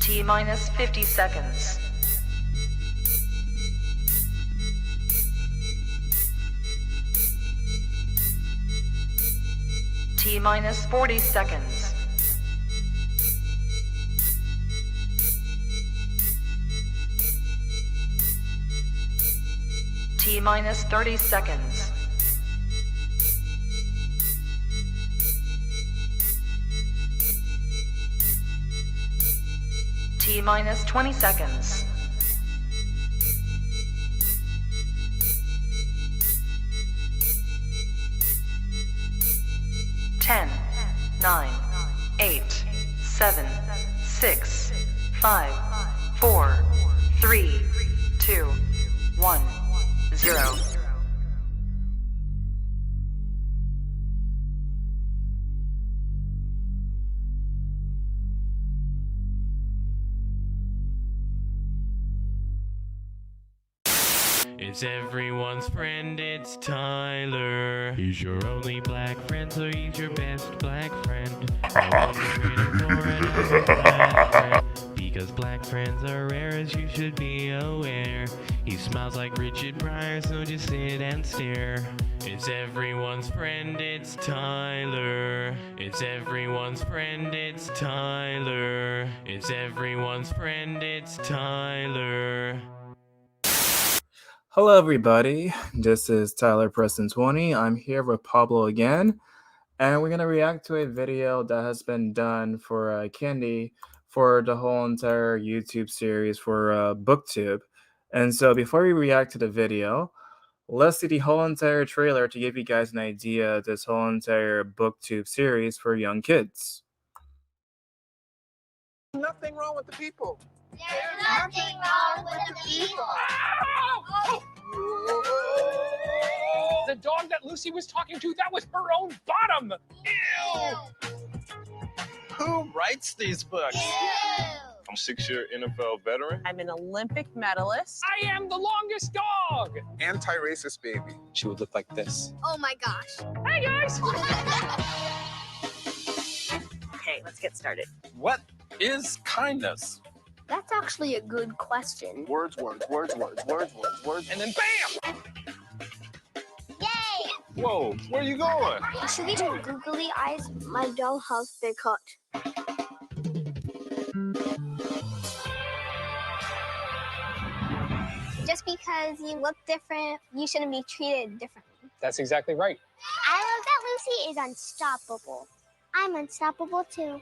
T minus 50 seconds. T minus 40 seconds. T minus 30 seconds. T minus 20 seconds. Ten, 9, 8, 7, 6, 5, 4, 3, 2, 1, 0. It's everyone's friend, it's Tyler. He's your only black friend, so he's your best black friend. No one you're waiting for another black friend. Because black friends are rare, as you should be aware. He smiles like Richard Pryor, so just sit and stare. It's everyone's friend, it's Tyler. It's everyone's friend, it's Tyler. It's everyone's friend, it's Tyler. Hello everybody, this is Tyler Preston 20. I'm here with Pablo again, and we're going to react to a video that has been done for Kendi for the whole entire YouTube series for BookTube. And so before we react to the video, let's see the whole entire trailer to give you guys an idea of this whole entire BookTube series for young kids. Nothing wrong with the people. There's nothing wrong with the people. The dog that Lucy was talking to, that was her own bottom. Ew. Who writes these books? Ew. I'm a 6-year NFL veteran. I'm an Olympic medalist. I am the longest dog. Anti-racist baby. She would look like this. Oh my gosh. Hey guys. Okay, let's get started. What is kindness? That's actually a good question. Words. And then bam! Yay! Whoa, where you going? Should we do googly eyes? My dollhouse they cut. Just because you look different, you shouldn't be treated differently. That's exactly right. I love that Lucy is unstoppable. I'm unstoppable too.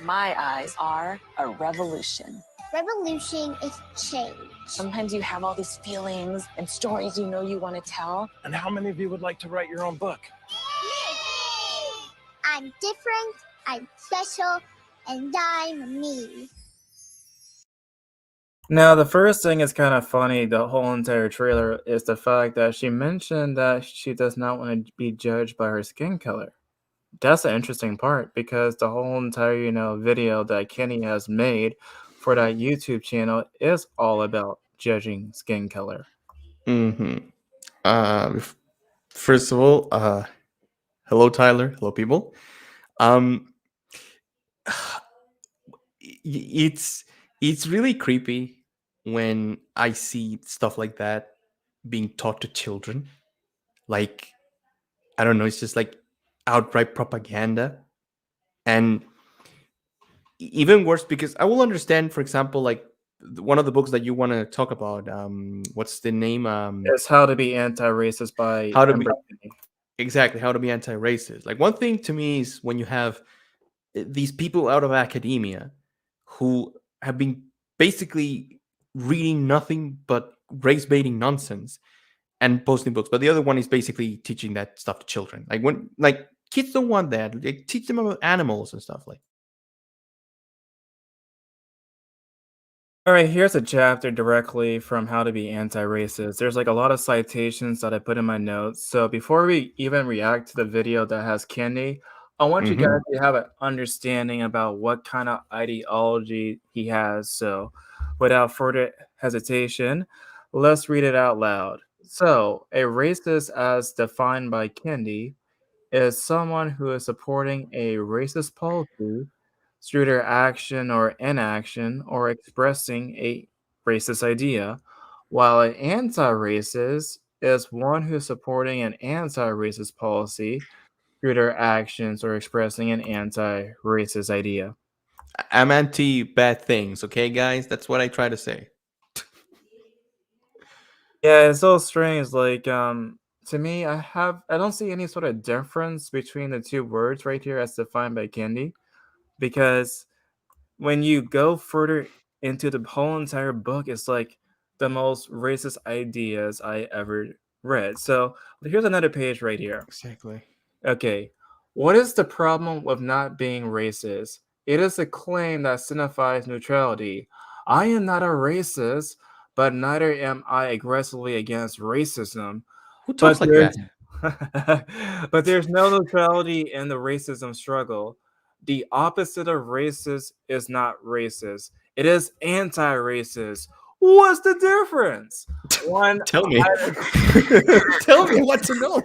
My eyes are a revolution. Revolution is change. Sometimes you have all these feelings and stories you know you want to tell. And how many of you would like to write your own book? I'm different, I'm special, and I'm me. Now, the first thing is kind of funny, the whole entire trailer, is the fact that she mentioned that she does not want to be judged by her skin color. That's the interesting part, because the whole entire, video that Kenny has made for that YouTube channel is all about judging skin color. First of all, hello Tyler, hello people. It's really creepy when I see stuff like that being taught to children. Like, I don't know, it's just like outright propaganda. And even worse, because I will understand, for example, like one of the books that you want to talk about, what's the name? It's How to Be Anti-Racist by How to Be Amber. Exactly, How to Be Anti-Racist. Like, one thing to me is when you have these people out of academia who have been basically reading nothing but race baiting nonsense and posting books, but the other one is basically teaching that stuff to children. Like, when kids don't want that, they teach them about animals and stuff like. All right, here's a chapter directly from How to Be Anti-Racist. There's like a lot of citations that I put in my notes. So before we even react to the video that has Kendi, I want you guys to have an understanding about what kind of ideology he has. So without further hesitation, let's read it out loud. So a racist, as defined by Kendi, is someone who is supporting a racist policy through their action or inaction or expressing a racist idea, while an anti-racist is one who's supporting an anti-racist policy through their actions or expressing an anti-racist idea. I'm anti bad things, okay, guys? That's what I try to say. Yeah, it's so strange. To me, I don't see any sort of difference between the two words right here as defined by Kendi, because when you go further into the whole entire book, it's like the most racist ideas I ever read. So here's another page right here. Exactly. Okay, what is the problem with not being racist? It is a claim that signifies neutrality. I am not a racist, but neither am I aggressively against racism. Who But talks like there's that? but there's no neutrality in the racism struggle. The opposite of racist is not racist. It is anti-racist. What's the difference? One Tell me. Tell me what to know.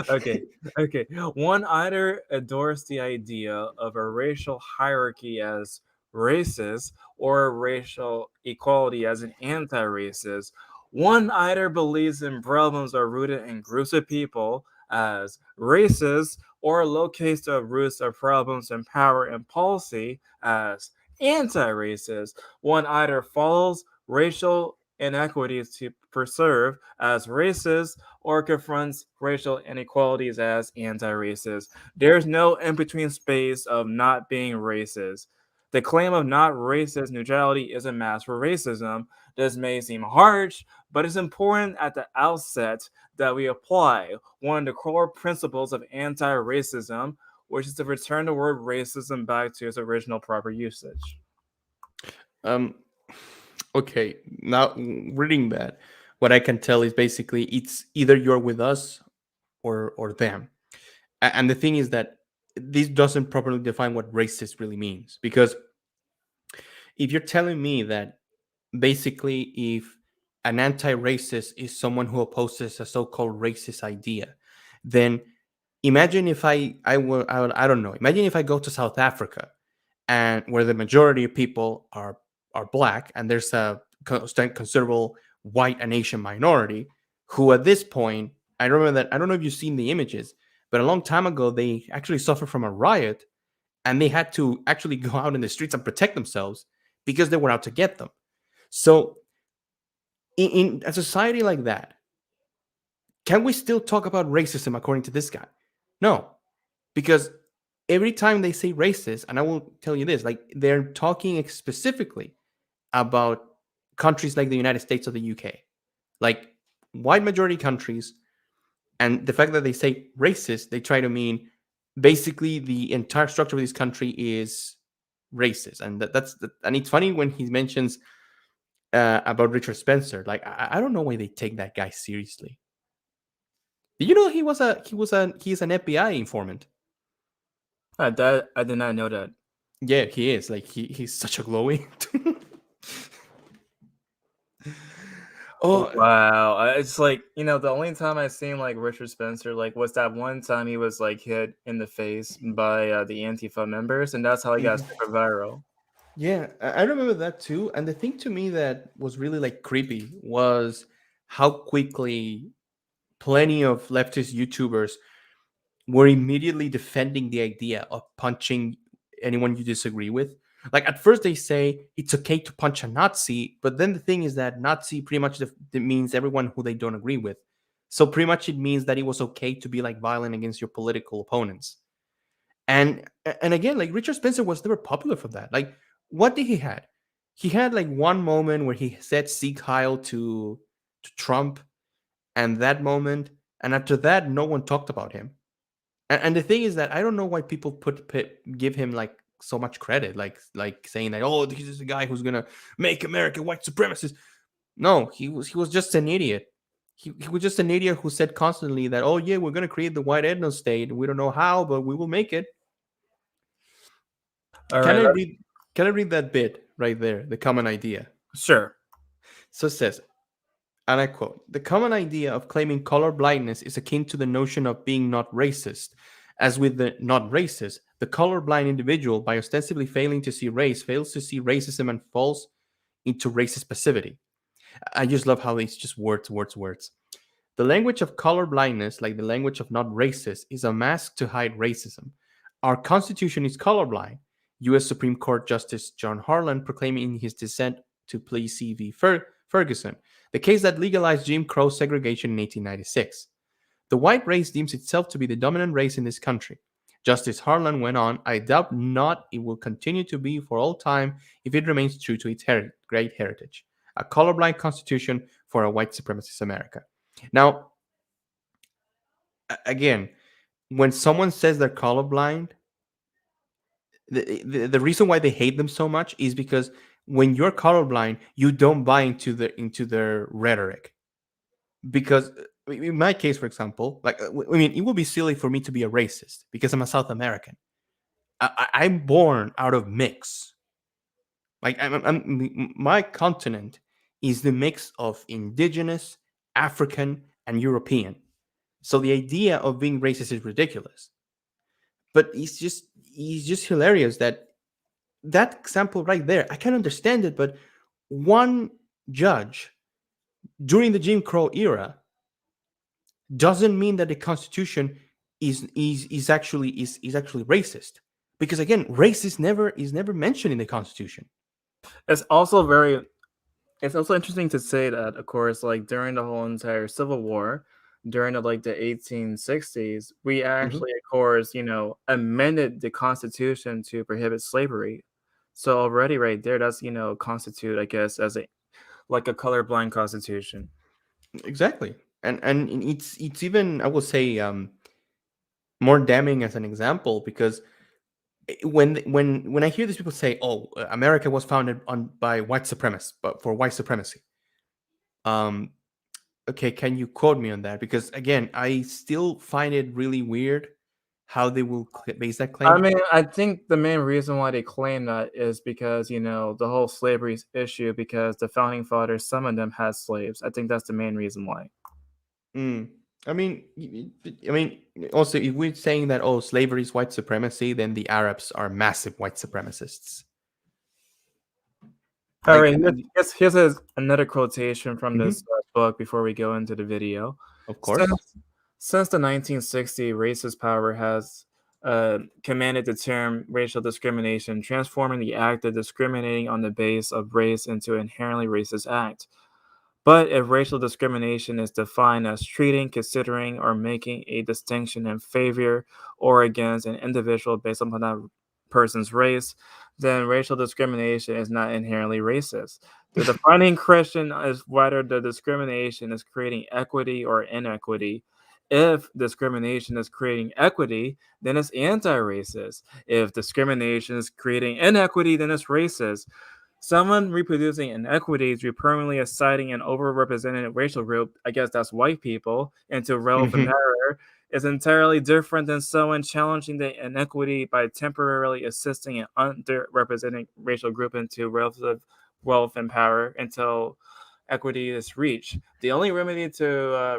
okay, okay. One either adores the idea of a racial hierarchy as racist or racial equality as an anti-racist. One either believes in problems are rooted in groups of people as racist or locates the roots of problems in power and policy as anti-racist. One either follows racial inequities to preserve as racist or confronts racial inequalities as anti-racist. There's no in-between space of not being racist. The claim of not racist neutrality is a mask for racism. This may seem harsh, but it's important at the outset that we apply one of the core principles of anti-racism, which is to return the word racism back to its original proper usage. Um, okay, now reading that, what I can tell is basically it's either you're with us or them. And the thing is that this doesn't properly define what racist really means. Because if you're telling me that basically if an anti-racist is someone who opposes a so-called racist idea, then imagine if I don't know, imagine if I go to South Africa and where the majority of people are black and there's a considerable white and Asian minority who at this point, I remember that, I don't know if you've seen the images, but a long time ago they actually suffered from a riot and they had to actually go out in the streets and protect themselves because they were out to get them. So in a society like that, can we still talk about racism according to this guy? No, because every time they say racist, and I will tell you this, like they're talking specifically about countries like the United States or the UK, like white majority countries. And the fact that they say racist, they try to mean basically the entire structure of this country is racist. And and it's funny when he mentions about Richard Spencer. Like I don't know why they take that guy seriously. Did you know he's an FBI informant? That I did not know that. Yeah, he is. Like he's such a glowy. Oh, Wow, it's like, the only time I seen like Richard Spencer like was that one time he was like hit in the face by the Antifa members, and that's how he got super viral. yeah, I remember that too. And the thing to me that was really like creepy was how quickly plenty of leftist YouTubers were immediately defending the idea of punching anyone you disagree with. Like at first they say it's okay to punch a Nazi, but then the thing is that Nazi pretty much means everyone who they don't agree with. So pretty much it means that it was okay to be like violent against your political opponents. And again, like Richard Spencer was never popular for that. Like what did he had? He had like one moment where he said "Sieg Heil" to Trump, and that moment, and after that, no one talked about him. And the thing is that I don't know why people give him like so much credit, like saying that, oh, this is the guy who's gonna make America white supremacist. No, he was just an idiot. He was just an idiot who said constantly that, oh yeah, we're gonna create the white ethno state. We don't know how, but we will make it. All Can right, I read? Can I read that bit right there? The common idea. sure. So it says, and I quote: "The common idea of claiming color blindness is akin to the notion of being not racist, As with the not racist, the colorblind individual, by ostensibly failing to see race, fails to see racism and falls into racist passivity. I just love how it's just words, words, words. The language of color blindness, like the language of not racist, is a mask to hide racism. Our Constitution is colorblind. U.S. Supreme Court Justice John Harlan proclaiming in his dissent to Plessy v. Ferguson, the case that legalized Jim Crow segregation in 1896. The white race deems itself to be the dominant race in this country. Justice Harlan went on, I doubt not it will continue to be for all time if it remains true to its great heritage. A colorblind constitution for a white supremacist America. Now, again, when someone says they're colorblind, the reason why they hate them so much is because when you're colorblind, you don't buy into their rhetoric. Because in my case, for example, like I mean, it would be silly for me to be a racist because I'm a South American. I'm born out of mix. Like my continent is the mix of indigenous, African, and European. So the idea of being racist is ridiculous. But it's just hilarious that example right there. I can understand it, but one judge during the Jim Crow era doesn't mean that the Constitution is actually racist. Because again, race is never mentioned in the Constitution. It's also very it's also interesting to say that, of course, like during the whole entire Civil War, during the 1860s, we Mhm. actually, of course, amended the Constitution to prohibit slavery. So already right there, that's constitute, I guess, as a like a colorblind constitution. Exactly. And it's even, I would say, more damning as an example because when I hear these people say, "Oh, America was founded on by white supremacists, but for white supremacy," um, okay, can you quote me on that? Because again, I still find it really weird how they will base that I claim. mean, I think the main reason why they claim that is because, the whole slavery issue, because the founding fathers, some of them had slaves. I think that's the main reason why. Mm. I mean, also, if we're saying that slavery is white supremacy, then the Arabs are massive white supremacists. All Like, right, another quotation from mhm, this book before we go into the video. of course. Since the 1960s, racist power has commanded the term racial discrimination, transforming the act of discriminating on the base of race into an inherently racist act. But if racial discrimination is defined as treating, considering, or making a distinction in favor or against an individual based upon that person's race, then racial discrimination is not inherently racist. The defining question is whether the discrimination is creating equity or inequity. If discrimination is creating equity, then it's anti racist. If discrimination is creating inequity, then it's racist. Someone reproducing inequities, you're permanently assigning an overrepresented racial group, I guess that's white people, into wealth and Mhm. power, is entirely different than someone challenging the inequity by temporarily assisting an underrepresented racial group into relative wealth and power until equity is reached. The only remedy to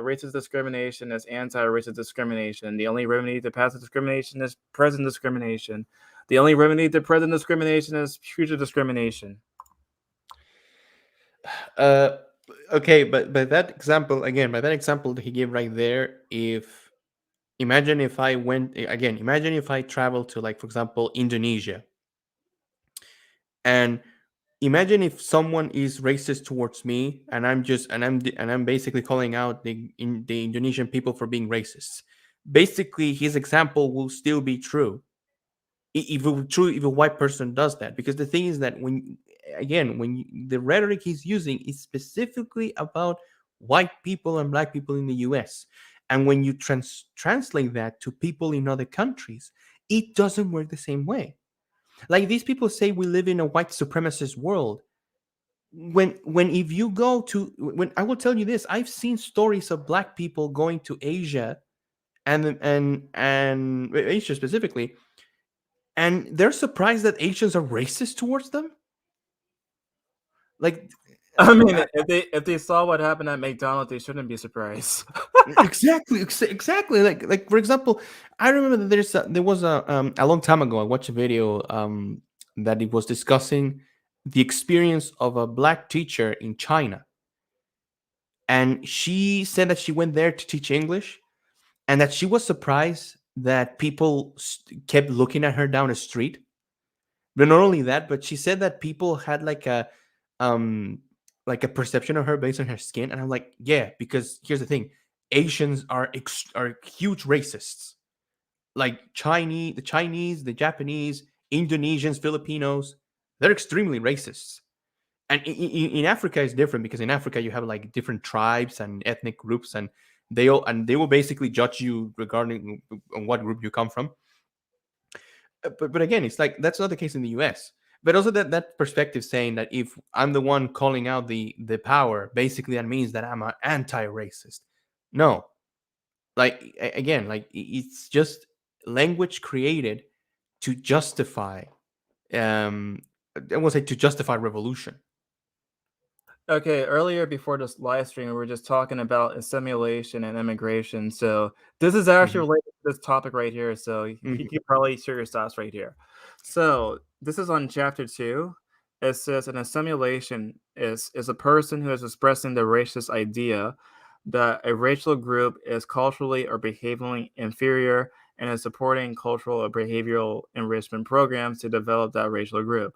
racist discrimination is anti-racist discrimination. The only remedy to passive discrimination is present discrimination. The only remedy to present discrimination is future discrimination. Uh, okay, but by that example again, by that example that he gave right there, if imagine if I went again, imagine if I traveled to, like, for example, Indonesia, and imagine if someone is racist towards me, and I'm basically calling out the Indonesian people for being racist. Basically, his example will still be true if a white person does that, because the thing is that the rhetoric he's using is specifically about white people and black people in the US, and when you translate that to people in other countries, it doesn't work the same way. Like, these people say we live in a white supremacist world, when if you go to when I will tell you this, I've seen stories of black people going to Asia and Asia specifically, and they're surprised that Asians are racist towards them. Like, I mean, if they saw what happened at McDonald's, they shouldn't be surprised. Exactly, exactly. Like for example, I remember that there was a long time ago. I watched a video that it was discussing the experience of a black teacher in China, and she said that she went there to teach English, and that she was surprised that people kept looking at her down the street. But not only that, but she said that people had um like a perception of her based on her skin, and I'm like, yeah, because here's the thing: Asians are huge racists. Like the Chinese, the Japanese, Indonesians, Filipinos, they're extremely racist. And in Africa, it's different because in Africa you have like different tribes and ethnic groups, and they will basically judge you regarding on what group you come from. But again, it's like that's not the case in the U.S. But also that perspective saying that if I'm the one calling out the power, basically that means that I'm an anti-racist. No, like again, like it's just language created to justify. Um, I won't say to justify revolution. Okay, earlier before this live stream, we were just talking about assimilation and immigration. So this is actually Mhm, related to this topic right here. So you mhm. can probably share your thoughts right here. So this is on chapter 2. It says an assimilation is a person who is expressing the racist idea that a racial group is culturally or behaviorally inferior and is supporting cultural or behavioral enrichment programs to develop that racial group.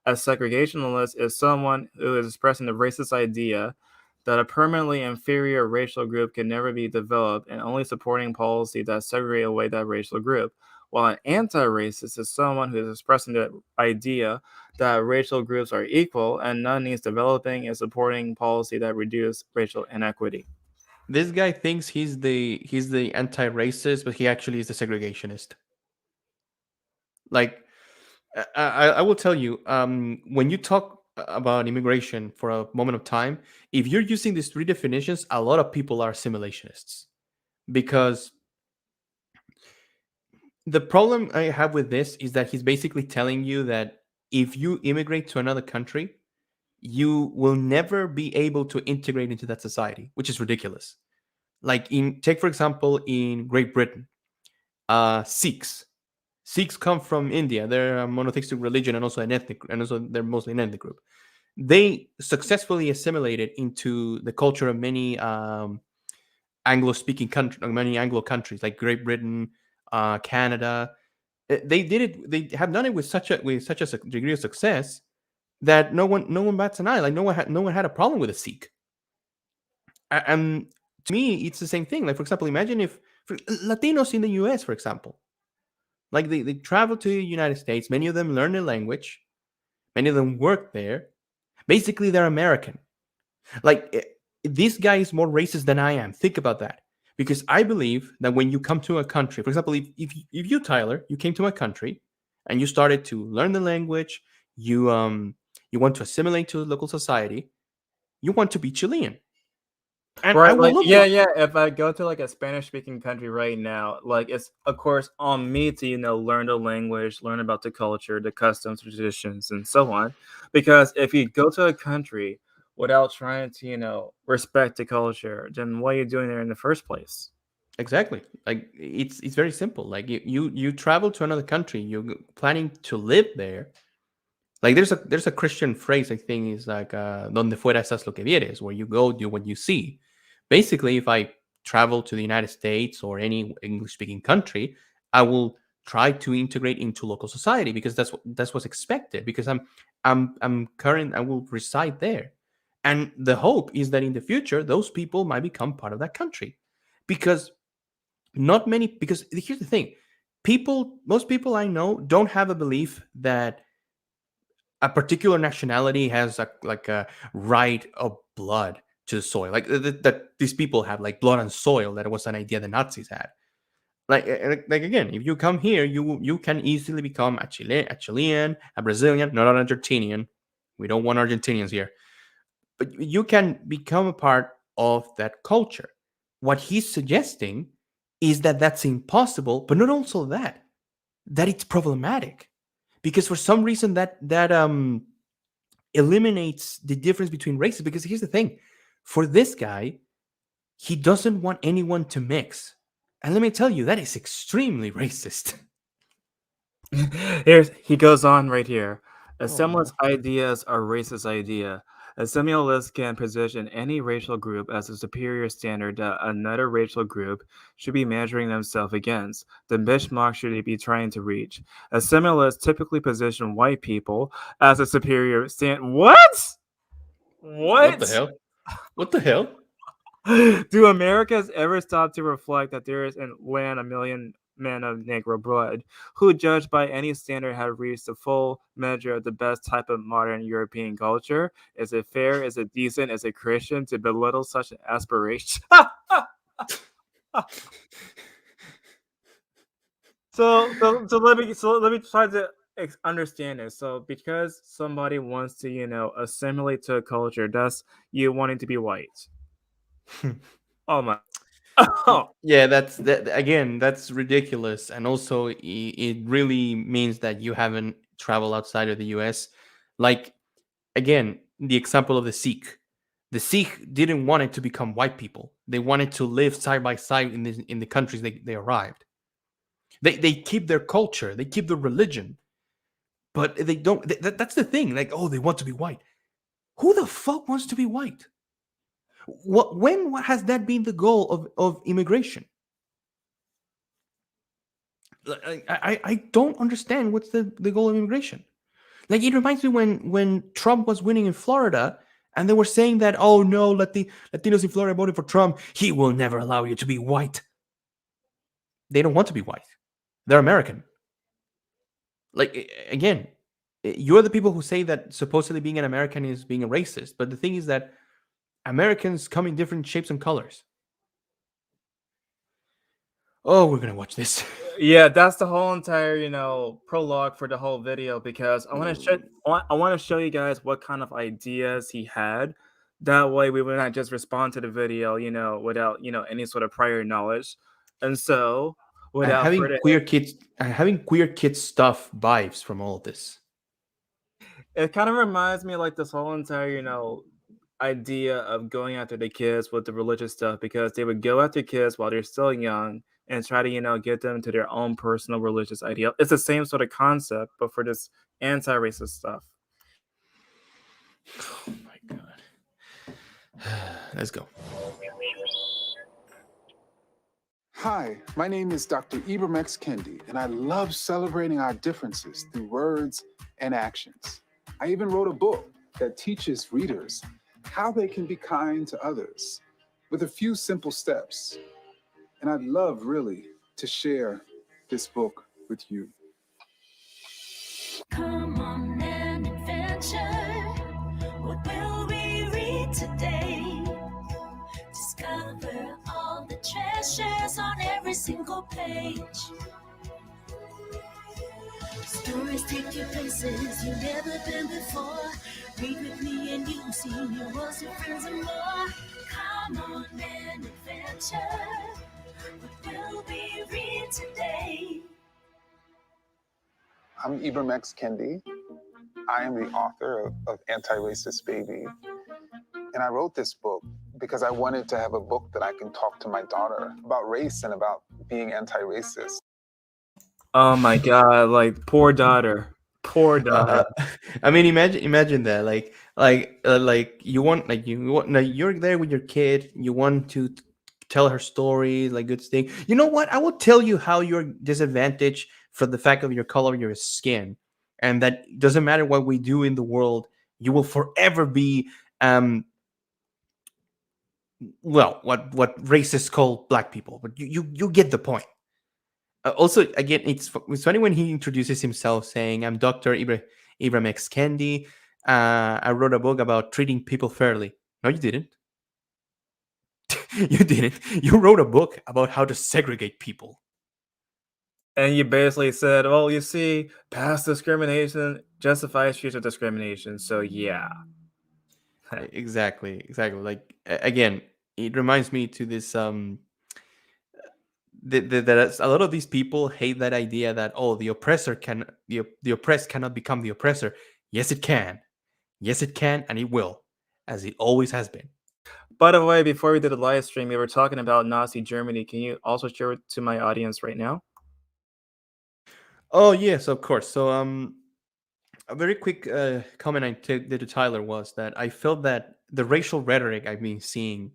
A segregationalist is someone who is expressing the racist idea that a permanently inferior racial group can never be developed and only supporting policy that segregate away that racial group. While an anti-racist is someone who is expressing the idea that racial groups are equal and none needs developing and supporting policy that reduce racial inequity. This guy thinks he's the anti-racist, but he actually is the segregationist. Like I will tell you, when you talk about immigration for a moment of time, if you're using these three definitions, a lot of people are assimilationists because the problem I have with this is that he's basically telling you that if you immigrate to another country, you will never be able to integrate into that society, which is ridiculous. Like in take for example in Great Britain, Sikhs. Sikhs come from India. They're a monotheistic religion and also an ethnic, and also they're mostly an ethnic group. They successfully assimilated into the culture of many Anglo-speaking countries, many Anglo countries like Great Britain, Canada. They did it. They have done it with such a degree of success that no one bats an eye. Like no one had a problem with a Sikh. And to me, it's the same thing. Like for example, imagine if Latinos in the U.S., for example, like they travel to the United States. Many of them learn the language. Many of them work there. Basically, they're American. Like this guy is more racist than I am. Think about that. Because I believe that when you come to a country, for example, if you Tyler, you came to a country and you started to learn the language, you want to assimilate to the local society, you want to be Chilean, and I Right, will like look yeah, for yeah. If I go to like a Spanish speaking country right now, like it's of course on me to, learn the language, learn about the culture, the customs, traditions, and so on. Because if you go to a country without trying to, respect the culture, then what are you doing there in the first place? exactly. Like it's very simple. Like you travel to another country, you're planning to live there. Like there's a Christian phrase I think is like "Donde fuera estás lo que vieres," where you go, do what you see. Basically, if I travel to the United States or any English speaking country, I will try to integrate into local society because that's what's expected. Because I'm current, I will reside there, and the hope is that in the future those people might become part of that country, because not many. Because here's the thing, most people I know don't have a belief that a particular nationality has a right of blood to the soil, like that these people have like blood and soil. That was an idea the Nazis had. Like again, if you come here, you can easily become a Chilean, a Brazilian, not an Argentinian. We don't want Argentinians here, but you can become a part of that culture. What he's suggesting is that that's impossible, but not also that it's problematic because for some reason that eliminates the difference between races. Because here's the thing, for this guy, he doesn't want anyone to mix. And let me tell you, that is extremely racist. He goes on right here. Oh no. Assimilist ideas are racist idea. Assimilalists can position any racial group as a superior standard that another racial group should be measuring themselves against. The benchmark should be trying to reach. Assimilalists typically position white people as a superior stand. What? What the What? hell? What the hell? Do Americans ever stop to reflect that there is in land a million men of Negro blood, who, judged by any standard, have reached the full measure of the best type of modern European culture? Is it fair? Is it decent? Is it Christian to belittle such an aspiration? So let me try to understand this. So because somebody wants to assimilate to a culture, that's you wanting to be white. Oh my. Oh. Yeah, that's that again. That's ridiculous, and also it really means that you haven't traveled outside of the U.S. Like again, the example of the Sikh. The Sikh didn't want it to become white people. They wanted to live side by side in the countries they arrived. They keep their culture, they keep their religion, but they don't. That's the thing. Like, oh, they want to be white. Who the fuck wants to be white? What has that been the goal of immigration? I don't understand what's the goal of immigration. Like it reminds me when Trump was winning in Florida and they were saying that, oh no, Latinos in Florida voted for Trump. He will never allow you to be white. They don't want to be white. They're American. Like again, you're the people who say that supposedly being an American is being a racist, but the thing is that Americans come in different shapes and colors. Oh, we're gonna watch this. Yeah, that's the whole entire, prologue for the whole video because I want to show you guys what kind of ideas he had. That way we would not just respond to the video, without, any sort of prior knowledge. And so, without further Having queer kids stuff vibes from all of this. it kind of reminds me of like this whole entire, idea of going after the kids with the religious stuff because they would go after kids while they're still young and try to, get them to their own personal religious ideal. It's the same sort of concept, but for this anti-racist stuff. Oh my god. Let's go. Hi, my name is Dr. Ibrahim Kendi, and I love celebrating our differences through words and actions. I even wrote a book that teaches readers how they can be kind to others with a few simple steps. And I'd love really to share this book with you. Come on an adventure. What will we read today? Discover all the treasures on every single page. Stories take you places you've never been before. Read with me and you'll see new worlds, your friends and more. Come on an adventure. What will we read today? I'm Ibrahim Kendi. I am the author of Antiracist Baby. And I wrote this book because I wanted to have a book that I can talk to my daughter about race and about being anti-racist. Oh my god, like poor daughter. Poor daughter. I mean, imagine that. Like you want, like you're there with your kid. You want to tell her stories, like good thing. You know what? I will tell you how you're disadvantaged for the fact of your color of your skin, and that doesn't matter what we do in the world. You will forever be well, what racists call black people, but you get the point. Also, again, it's funny when he introduces himself saying, "I'm Dr. Ibrahim X. Kendi. I wrote a book about treating people fairly." No, you didn't. You didn't. You wrote a book about how to segregate people. And you basically said, well, you see, past discrimination justifies future discrimination. So yeah. Exactly. Like again, it reminds me to this that a lot of these people hate that idea that, oh, the oppressor can the oppressed cannot become the oppressor. Yes, it can. Yes, it can, and it will, as it always has been. By the way, before we did the live stream, we were talking about Nazi Germany. Can you also share it to my audience right now? Oh yes, of course. So a very quick comment I did to Tyler was that I felt that the racial rhetoric I've been seeing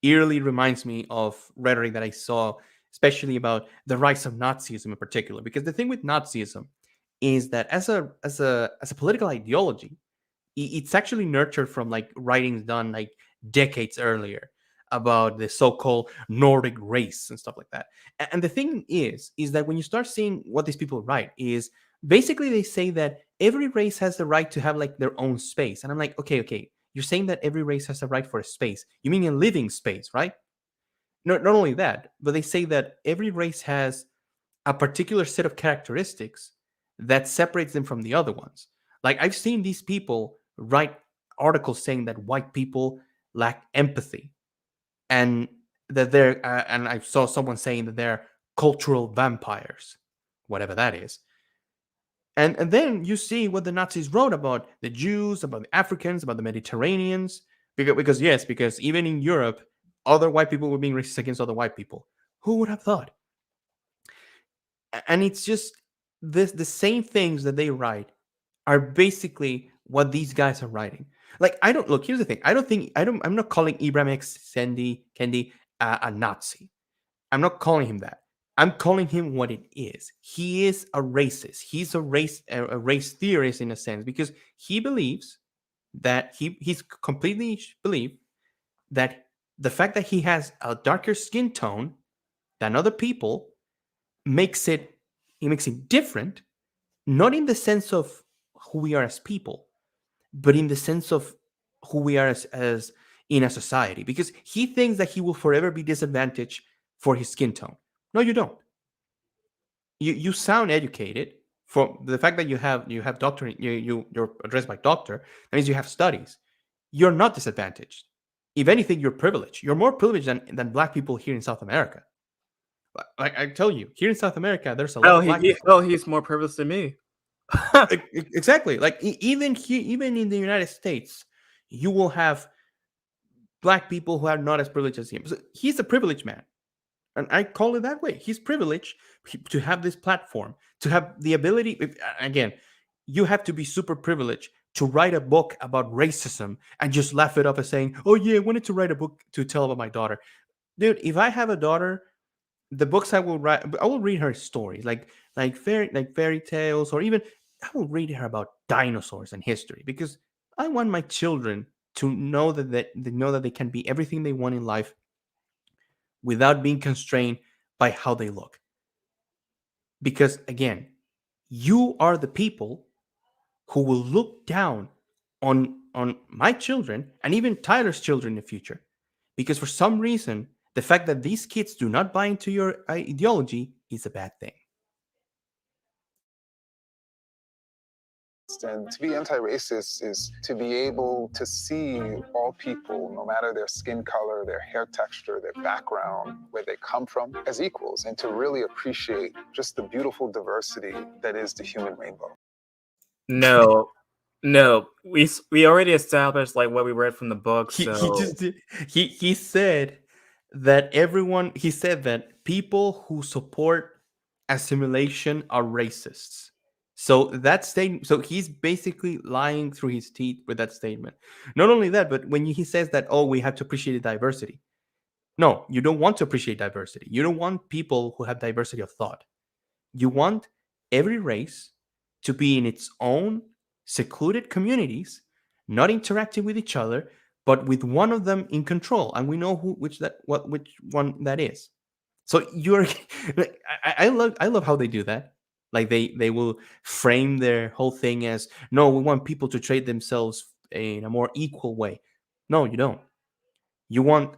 eerily reminds me of rhetoric that I saw, especially about the rise of Nazism in particular. Because the thing with Nazism is that as a political ideology, it's actually nurtured from like writings done like decades earlier about the so-called Nordic race and stuff like that. And the thing is that when you start seeing what these people write is basically they say that every race has the right to have like their own space. And I'm like, okay, you're saying that every race has a right for a space. You mean a living space, right? Not only that, but they say that every race has a particular set of characteristics that separates them from the other ones. Like I've seen these people write articles saying that white people lack empathy and that they're and I saw someone saying that they're cultural vampires, whatever that is. And then you see what the Nazis wrote about the Jews, about the Africans, about the Mediterraneans, because even in Europe, other white people were being racist against other white people. Who would have thought? And it's just the same things that they write are basically what these guys are writing. Like I don't look. Here's the thing. I'm not calling Ibrahim X Kendi a Nazi. I'm not calling him that. I'm calling him what it is. He is a racist. He's a race theorist in a sense because he believes that he's completely believe that the fact that he has a darker skin tone than other people makes it he makes him different, not in the sense of who we are as people, but in the sense of who we are as in a society. Because he thinks that he will forever be disadvantaged for his skin tone. No, you don't. You sound educated for the fact that you have doctor you're addressed by doctor. That means you have studies. You're not disadvantaged. If anything, you're privileged. You're more privileged than black people here in South America. Like I tell you, here in South America, there's a lot of black people. He's more privileged than me. Exactly. Like even here, even in the United States, you will have black people who are not as privileged as him. So he's a privileged man, and I call it that way. He's privileged to have this platform, to have the ability. Again, you have to be super privileged to write a book about racism and just laugh it up as saying, "Oh yeah, I wanted to write a book to tell about my daughter." Dude, if I have a daughter, the books I will write, I will read her stories, like fairy tales, or even I will read her about dinosaurs and history because I want my children to know that they can be everything they want in life without being constrained by how they look. Because again, you are the people who will look down on my children and even Tyler's children in the future. Because for some reason, the fact that these kids do not buy into your ideology is a bad thing. And to be anti-racist is to be able to see all people, no matter their skin color, their hair texture, their background, where they come from, as equals, and to really appreciate just the beautiful diversity that is the human rainbow. No, no, we already established like what we read from the book. He So just did, he said that he said that people who support assimilation are racists. So that statement, so he's basically lying through his teeth with that statement. Not only that, but when he says that, oh, we have to appreciate diversity. No, you don't want to appreciate diversity. You don't want people who have diversity of thought. You want every race to be in its own secluded communities, not interacting with each other, but with one of them in control. And we know which one that is. So you're I love how they do that. Like they will frame their whole thing as, no, we want people to treat themselves in a more equal way. No, you don't. You want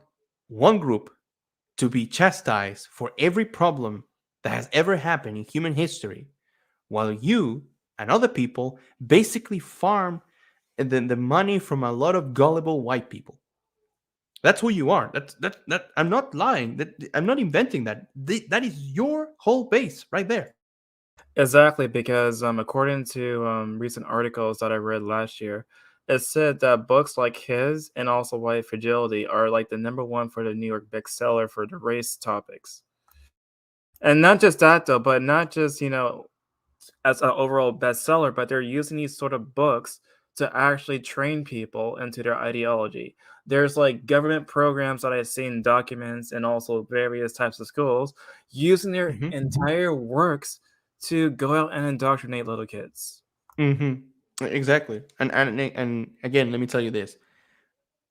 one group to be chastised for every problem that has ever happened in human history, while you and other people basically farm the money from a lot of gullible white people. That's who you are. That I'm not lying. I'm not inventing that. That is your whole base right there. exactly, because according to recent articles that I read last year, it said that books like his and also White Fragility are like the number one for the New York bestseller for the race topics. And not just that though, but not just, as an overall bestseller, but they're using these sort of books to actually train people into their ideology. There's like government programs that I've seen documents and also various types of schools using their Hmm. entire works to go out and indoctrinate little kids. Hmm. Exactly. And again, let me tell you this: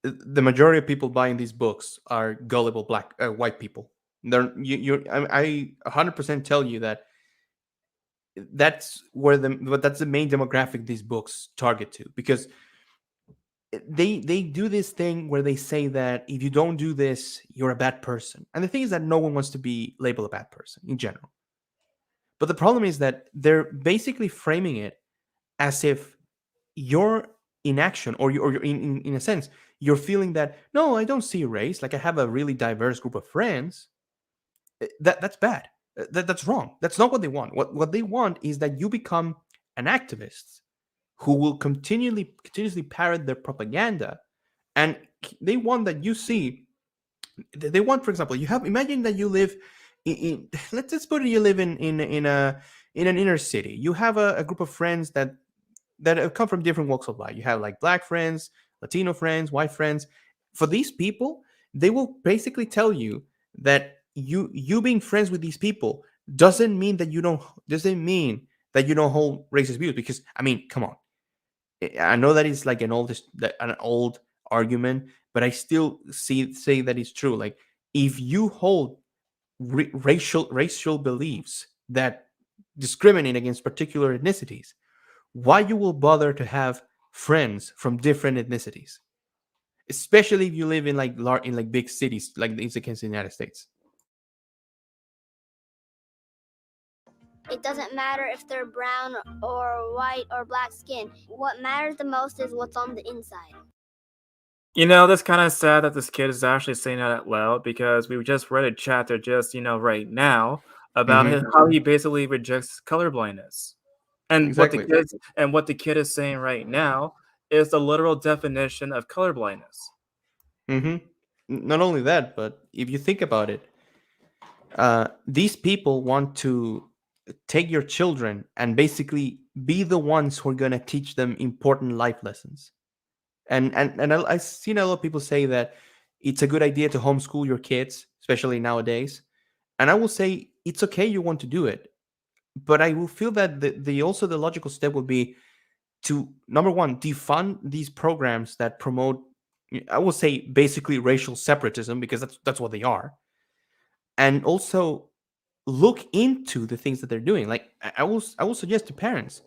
the majority of people buying these books are gullible white people. They're I 100% tell you that that's the main demographic these books target to, because they do this thing where they say that if you don't do this, you're a bad person. And the thing is that no one wants to be labeled a bad person in general. But the problem is that they're basically framing it as if your inaction, or you're in a sense, you're feeling that, no, I don't see race, like I have a really diverse group of friends. That's bad. That's wrong. That's not what they want. What they want is that you become an activist who will continuously parrot their propaganda, and they want that you see. They want, for example, you have, imagine that you live in let's just put it, you live in an inner city. You have a group of friends that have come from different walks of life. You have like black friends, Latino friends, white friends. For these people, they will basically tell you that you being friends with these people doesn't mean that you don't hold racist views. Because I mean, come on, I know that it's like an old argument, but I still say that it's true. Like, if you hold racial beliefs that discriminate against particular ethnicities, why you will bother to have friends from different ethnicities, especially if you live in like in like big cities like in the United States. It doesn't matter if they're brown or white or black skin. What matters the most is what's on the inside. That's kind of sad that this kid is actually saying that out loud because we just read a chapter just, right now about Hmm. how he basically rejects colorblindness. And Exactly. what the kid is saying right now is the literal definition of colorblindness. Hmm. Not only that, but if you think about it, these people want to take your children and basically be the ones who are going to teach them important life lessons. I've seen a lot of people say that it's a good idea to homeschool your kids, especially nowadays. And I will say it's okay, you want to do it, but I will feel that the logical step would be to, number one, defund these programs that promote, I will say, basically racial separatism, because that's what they are. And also look into the things that they're doing. Like, I will suggest to parents,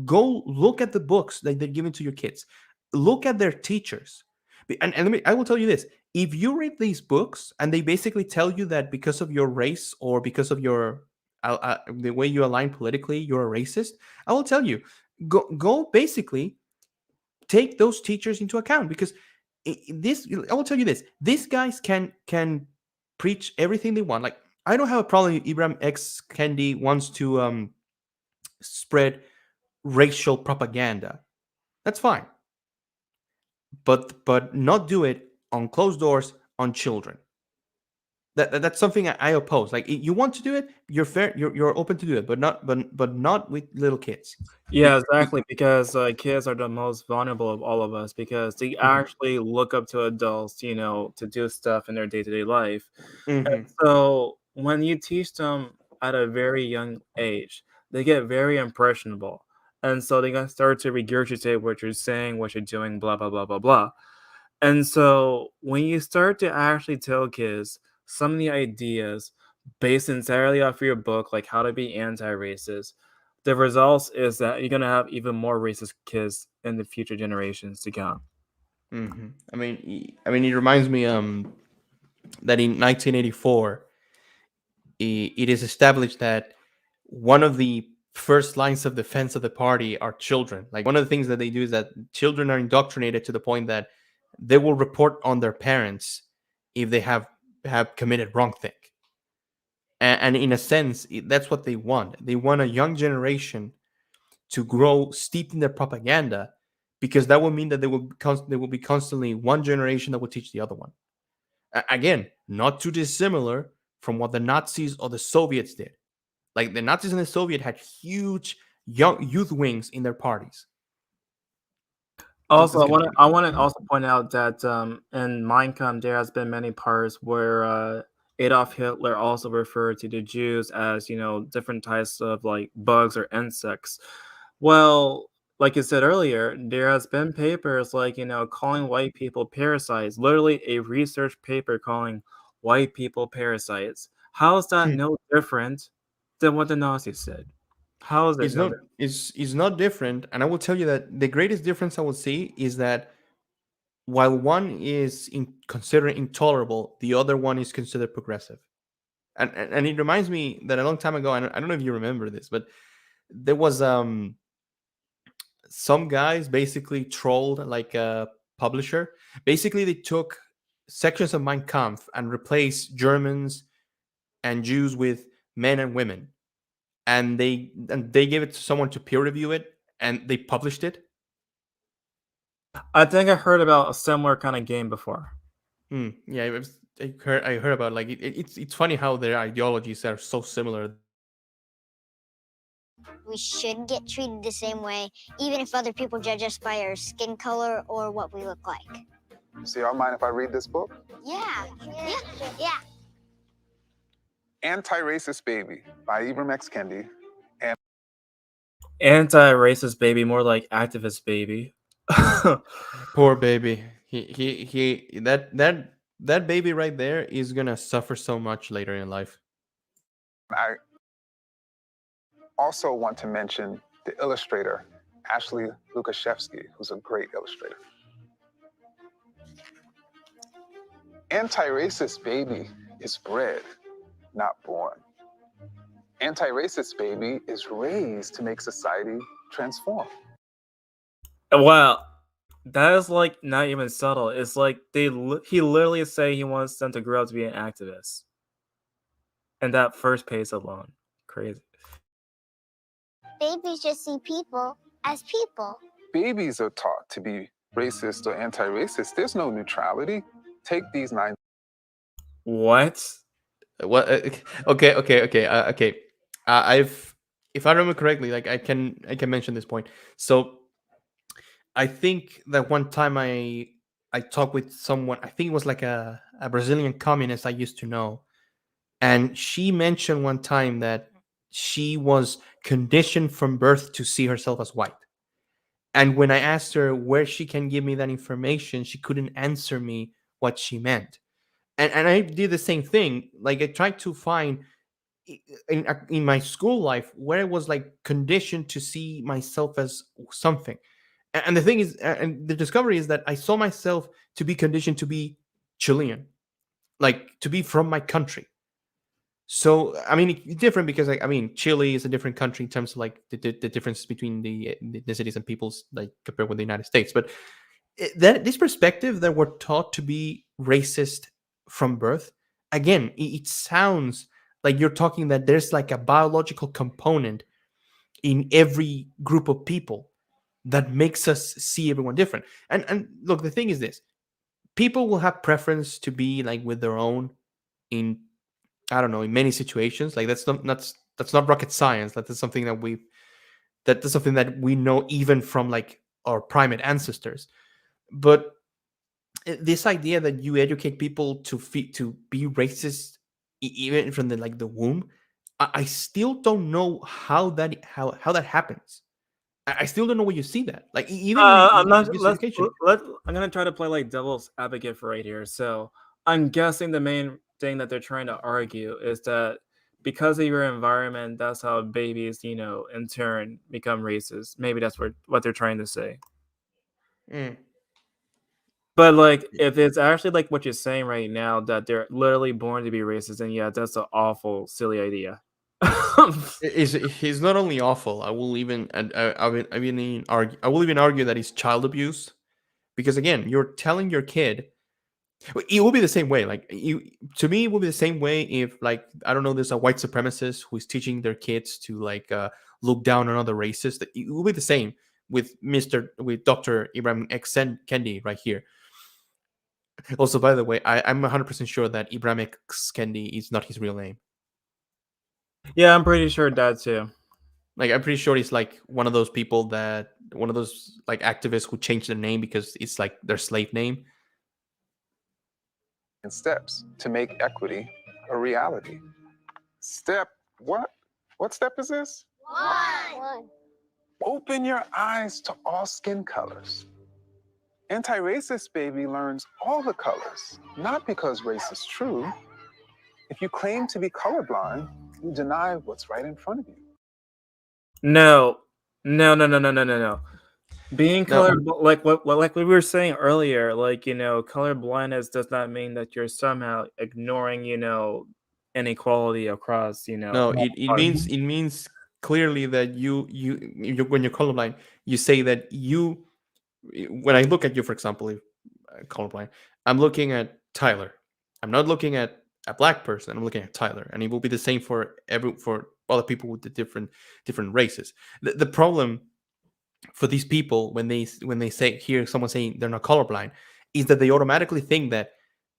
go look at the books that they're giving to your kids, look at their teachers. And I will tell you this: if you read these books and they basically tell you that because of your race or because of your the way you align politically, you're a racist, I will tell you, go basically take those teachers into account. Because this, I will tell you this: these guys can preach everything they want. Like, I don't have a problem if Ibrahim X Kendi wants to spread racial propaganda. That's fine, but not do it on closed doors on children. That's something I oppose. Like, you want to do it, you're fair, you're open to do it, but not with little kids. Yeah, exactly. Because kids are the most vulnerable of all of us because they actually look up to adults, to do stuff in their day to day life. And Hmm. so when you teach them at a very young age, they get very impressionable. And so they're gonna start to regurgitate what you're saying, what you're doing, blah blah blah blah blah. And so when you start to actually tell kids some of the ideas based entirely off of your book, like how to be anti-racist, the results is that you're gonna have even more racist kids in the future generations to come. I mean, it reminds me that in 1984, it is established that one of the first lines of defense of the party are children. Like, one of the things that they do is that children are indoctrinated to the point that they will report on their parents if they have committed wrong thing. And in a sense, that's what they want. They want a young generation to grow steeped in their propaganda, because that will mean that there will be constantly one generation that will teach the other one. Again, not too dissimilar from what the Nazis or the Soviets did. Like the Nazis and the Soviet had huge young youth wings in their parties. Also, Let's continue. I want to also point out that in Mein Kampf there has been many parts where Adolf Hitler also referred to the Jews as, different types of like bugs or insects. Well, like you said earlier, there has been papers like, calling white people parasites, literally a research paper calling white people parasites. How is that no different than what the Nazis said? How is it It's no not different? is not different, and I will tell you that the greatest difference I will see is that while one is considered intolerable, the other one is considered progressive. And it reminds me that a long time ago, I don't know if you remember this, but there was some guys basically trolled like a publisher. Basically, they took sections of Mein Kampf and replaced Germans and Jews with men and women, and they gave it to someone to peer review it, and they published it. I think I heard about a similar kind of game before. Yeah, I heard about like it's funny how their ideologies are so similar. We should get treated the same way, even if other people judge us by our skin color or what we look like. So y'all mind if I read this book? Yeah. Yeah. Antiracist Baby by Ibram X. Kendi. Anti-racist baby, more like activist baby. Poor baby. He that baby right there is gonna suffer so much later in life. I also want to mention the illustrator, Ashley Lukashevsky, who's a great illustrator. Anti-racist baby is bred, not born. Anti-racist baby is raised to make society transform. Wow, that is like not even subtle. It's like he literally say he wants them to grow up to be an activist, and that first page alone, crazy. Babies just see people as people. Babies are taught to be racist or anti-racist. There's no neutrality. Take these 9. What? What? Okay. I've, if I remember correctly, like I can mention this point. So I think that one time I talked with someone. I think it was like a Brazilian communist I used to know, and she mentioned one time that she was conditioned from birth to see herself as white. And when I asked her where she can give me that information, she couldn't answer me what she meant. And I did the same thing. Like I tried to find in my school life where I was like conditioned to see myself as something. And the thing is, and the discovery is that I saw myself to be conditioned to be Chilean, like to be from my country. So I mean, it's different because I mean, Chile is a different country in terms of like the differences between the ethnicities and peoples, like compared with the United States. But that this perspective that we're taught to be racist from birth, again, it sounds like you're talking that there's like a biological component in every group of people that makes us see everyone different. And look, the thing is this: people will have preference to be like with their own in, I don't know, in many situations. Like that's not rocket science. That's something that's something that we know even from like our primate ancestors. But this idea that you educate people to be racist even from the like the womb, I still don't know how that happens. I still don't know where you see that. Like even I'm in not. abuse Let's education. I'm gonna try to play like devil's advocate for right here. So I'm guessing the main thing that they're trying to argue is that because of your environment, that's how babies, in turn become racist. Maybe that's what they're trying to say. Mm. But like, if it's actually like what you're saying right now, that they're literally born to be racist, then yeah, that's an awful, silly idea. Is he's not only awful. I will even and I will even argue that he's child abuse because again, you're telling your kid. It will be the same way. Like to me, it will be the same way if, like, I don't know, there's a white supremacist who is teaching their kids to like look down on other races. It will be the same. with Dr. Ibrahim X Kendi right here. Also, by the way, I'm 100% sure that Ibrahim X Kendi is not his real name. Yeah, I'm pretty sure that too. Like, I'm pretty sure he's like one of those like activists who change their name because it's like their slave name. And steps to make equity a reality. Step what? What step is this? One. Open your eyes to all skin colors. Anti-racist baby learns all the colors, not because race is true. If you claim to be colorblind, you deny what's right in front of you. No. No. Being No. color, like we were saying earlier, like, color blindness does not mean that you're somehow ignoring, inequality across, No, it means clearly that you when you're colorblind, you say that you when I look at you, for example, if colorblind, I'm looking at Tyler. I'm not looking at a black person. I'm looking at Tyler, and it will be the same for other people with the different races. The problem for these people when they hear someone saying they're not colorblind is that they automatically think that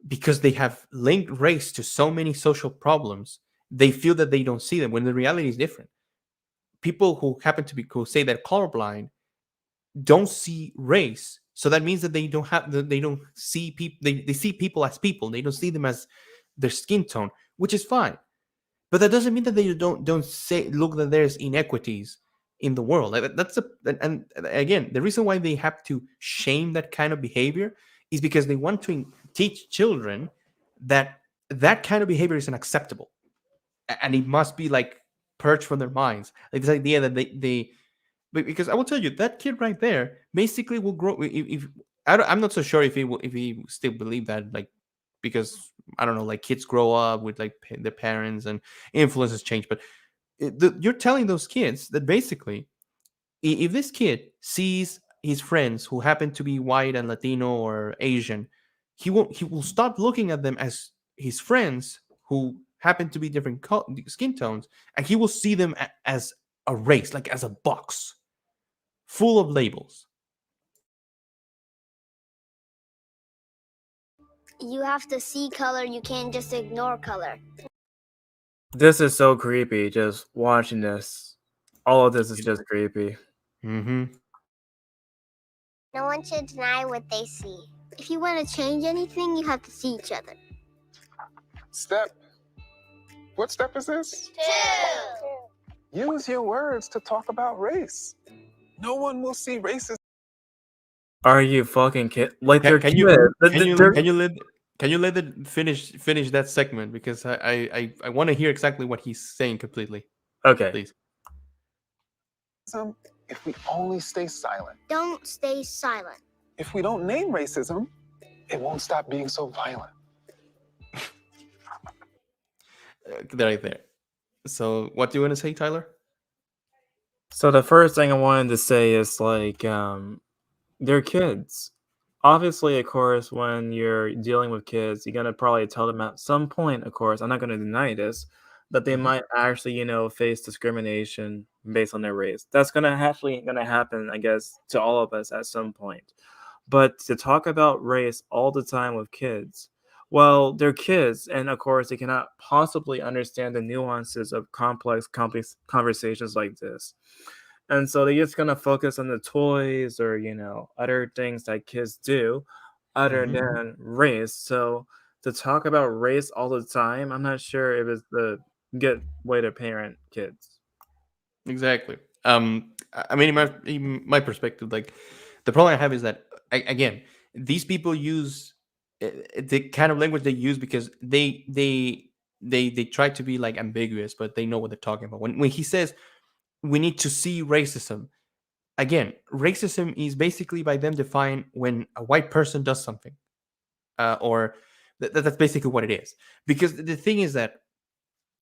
because they have linked race to so many social problems, they feel that they don't see them when the reality is different. People who say they're colorblind don't see race, so that means that they don't see people. They see people as people. They don't see them as their skin tone, which is fine. But that doesn't mean that they don't say look that there's inequities in the world. And again, the reason why they have to shame that kind of behavior is because they want to teach children that that kind of behavior is unacceptable, and it must be like purged from their minds. Like this idea that they because I will tell you that kid right there basically will grow. If I'm not so sure if he still believe that, like, because I don't know, like kids grow up with like their parents and influences change. But you're telling those kids that basically, if this kid sees his friends who happen to be white and Latino or Asian, he will stop looking at them as his friends who happen to be different skin tones, and he will see them as a race, like as a box full of labels. You have to see color, you can't just ignore color. This is so creepy, just watching this. All of this is just creepy. Mm-hmm. No one should deny what they see. If you want to change anything, you have to see each other. Step. What step is this? 2. Use your words to talk about race. No one will see racism. Are you fucking kid? Like they're Can you let it finish that segment, because I want to hear exactly what he's saying completely. Okay. Please. If we only stay silent. Don't stay silent. If we don't name racism, it won't stop being so violent. Right there. So what do you want to say, Tyler? So the first thing I wanted to say is like they're kids. Obviously, of course, when you're dealing with kids, you're gonna probably tell them at some point, of course, I'm not gonna deny this, that they might actually, face discrimination based on their race. That's gonna happen, I guess, to all of us at some point. But to talk about race all the time with kids, well, they're kids, and of course, they cannot possibly understand the nuances of complex conversations like this. And so they're just gonna focus on the toys or other things that kids do other than race. So to talk about race all the time, I'm not sure if it's the good way to parent kids. Exactly. I mean, in my perspective, like the problem I have is that again, these people use the kind of language they use because they try to be like ambiguous, but they know what they're talking about. When he says we need to see racism, again, racism is basically by them defined when a white person does something, or that's basically what it is. Because the thing is that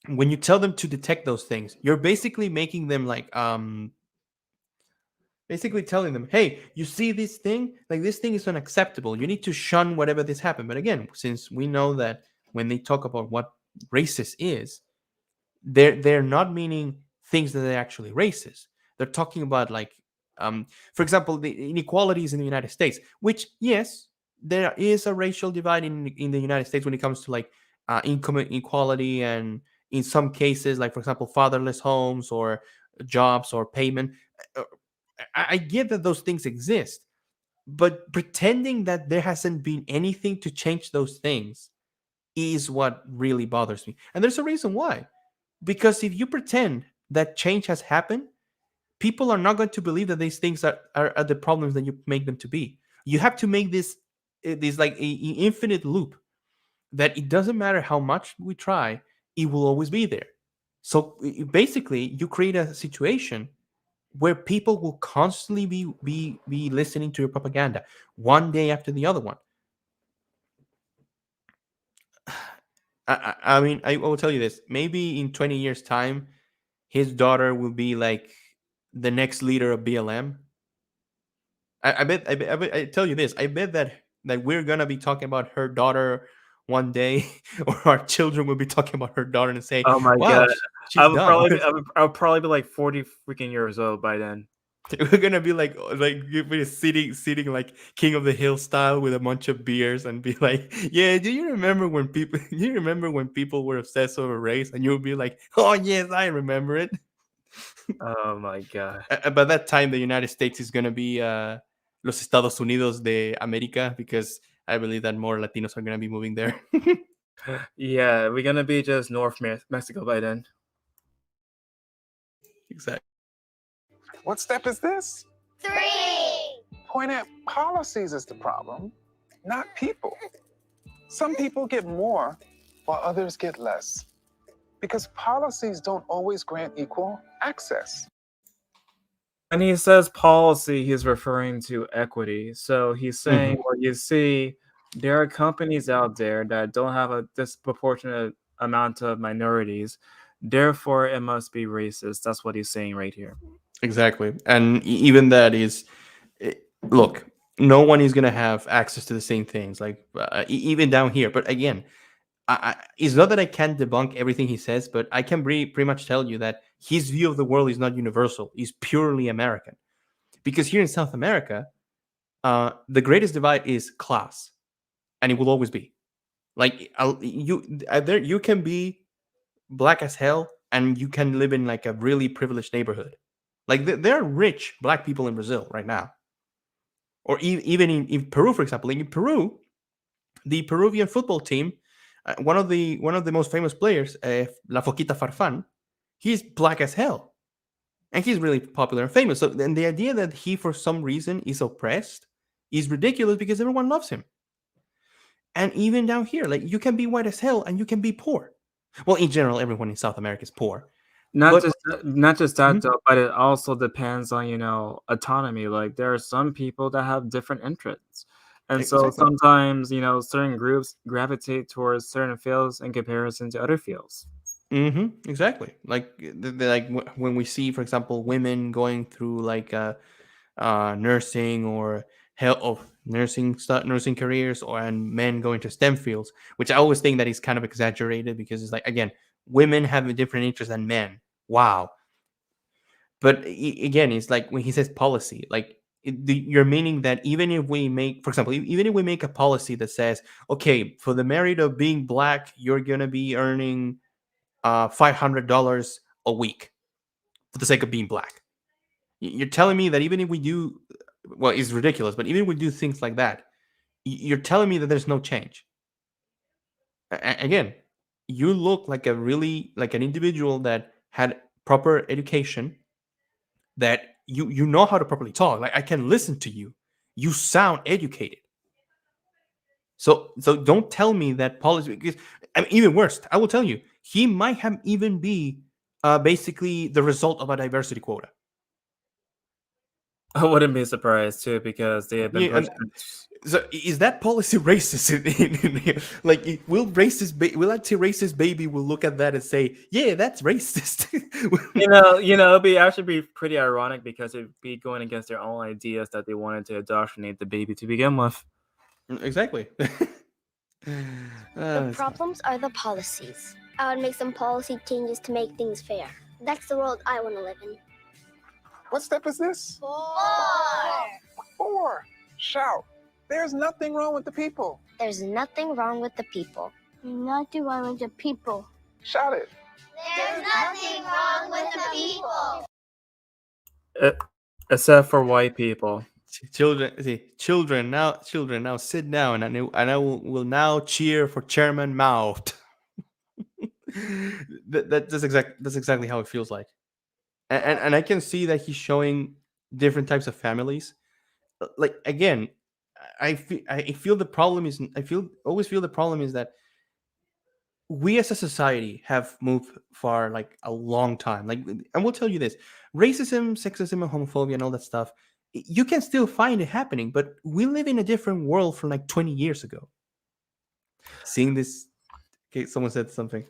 when you tell them to detect those things, you're basically making them like basically telling them, hey, you see this thing, like this thing is unacceptable, you need to shun whatever this happened. But again, since we know that when they talk about what racist is, they're not meaning things that are actually racist. They're talking about like For example, the inequalities in the United States, which, yes, there is a racial divide in the United States when it comes to like income inequality, and in some cases, like for example, fatherless homes or jobs or payment. Uh, I get that those things exist, but pretending that there hasn't been anything to change those things is what really bothers me. And there's a reason why. Because if you pretend that change has happened, people are not going to believe that these things are the problems that you make them to be. You have to make this like a infinite loop that it doesn't matter how much we try, it will always be there. So basically, you create a situation where people will constantly be listening to your propaganda one day after the other one. I mean, I will tell you this. Maybe in 20 years' time, his daughter will be like the next leader of BLM. I tell you this. I bet that we're gonna be talking about her daughter one day, or our children will be talking about her daughter and say, Oh my "Wow, god. she's done." I would probably be like 40 freaking years old by then. We're gonna be like you're be sitting like King of the Hill style with a bunch of beers and be like, "Yeah, do you remember when people? Do you remember when people were obsessed over race?" And you'll be like, "Oh yes, I remember it." Oh my god. By that time, the United States is gonna be los Estados Unidos de América, because I believe that more Latinos are gonna be moving there. Yeah, we're gonna be just North Mexico by then. Exactly. What step is this? 3. Point at policies is the problem, not people. Some people get more while others get less, because policies don't always grant equal access. When he says policy, he's referring to equity. So he's saying, well, you see, there are companies out there that don't have a disproportionate amount of minorities. Therefore, it must be racist. That's what he's saying right here. Exactly. And even that is, look, no one is going to have access to the same things, like even down here. But again, it's not that I can't debunk everything he says, but I can pretty much tell you that his view of the world is not universal, it's purely American. Because here in South America, the greatest divide is class, and it will always be. Like you can be black as hell, and you can live in like a really privileged neighborhood. Like there are rich black people in Brazil right now, or even in Peru, for example. In Peru, the Peruvian football team, one of the most famous players, La Foquita Farfan, he's black as hell, and he's really popular and famous. So then the idea that he, for some reason, is oppressed is ridiculous, because everyone loves him. And even down here, like, you can be white as hell and you can be poor. Well, in general, everyone in South America is poor. Not just that though, but it also depends on, autonomy. Like there are some people that have different interests. And so sometimes, certain groups gravitate towards certain fields in comparison to other fields. Exactly. Like when we see, for example, women going through like nursing or health of nursing careers, and men going to STEM fields, which I always think that is kind of exaggerated, because it's like, again, women have a different interest than men. Wow. But again, it's like when he says policy, like you're meaning that even if we make, for example, even if we make a policy that says, okay, for the merit of being black, you're gonna be earning $500 a week for the sake of being black. You're telling me that even if we do, well, it's ridiculous, but even if we do things like that, you're telling me that there's no change. Again, you look like like an individual that had proper education, that you know how to properly talk. Like, I can listen to you. You sound educated. So don't tell me that policy, because I mean, even worse, I will tell you, he might have even be basically the result of a diversity quota. I wouldn't be surprised too, because they have been pushing. So is that policy racist? Like, will anti-racist baby will look at that and say, yeah, that's racist? It'd be actually be pretty ironic, because it'd be going against their own ideas that they wanted to indoctrinate the baby to begin with. Exactly. The problems are the policies. I would make some policy changes to make things fair. That's the world I want to live in. What step is this? 4. 4. Shout. There's nothing wrong with the people. There's nothing wrong with the people. Nothing wrong with the people. Shout it. There's nothing wrong with the people. Except for white people. Children now sit down, and I will now cheer for Chairman Mao. That's exactly how it feels like, and I can see that he's showing different types of families. Like again, I feel the problem is always feel the problem is that we as a society have moved far like a long time. Like, and we'll tell you this: racism, sexism, and homophobia, and all that stuff. You can still find it happening, but we live in a different world from like 20 years ago. Seeing this, okay, someone said something.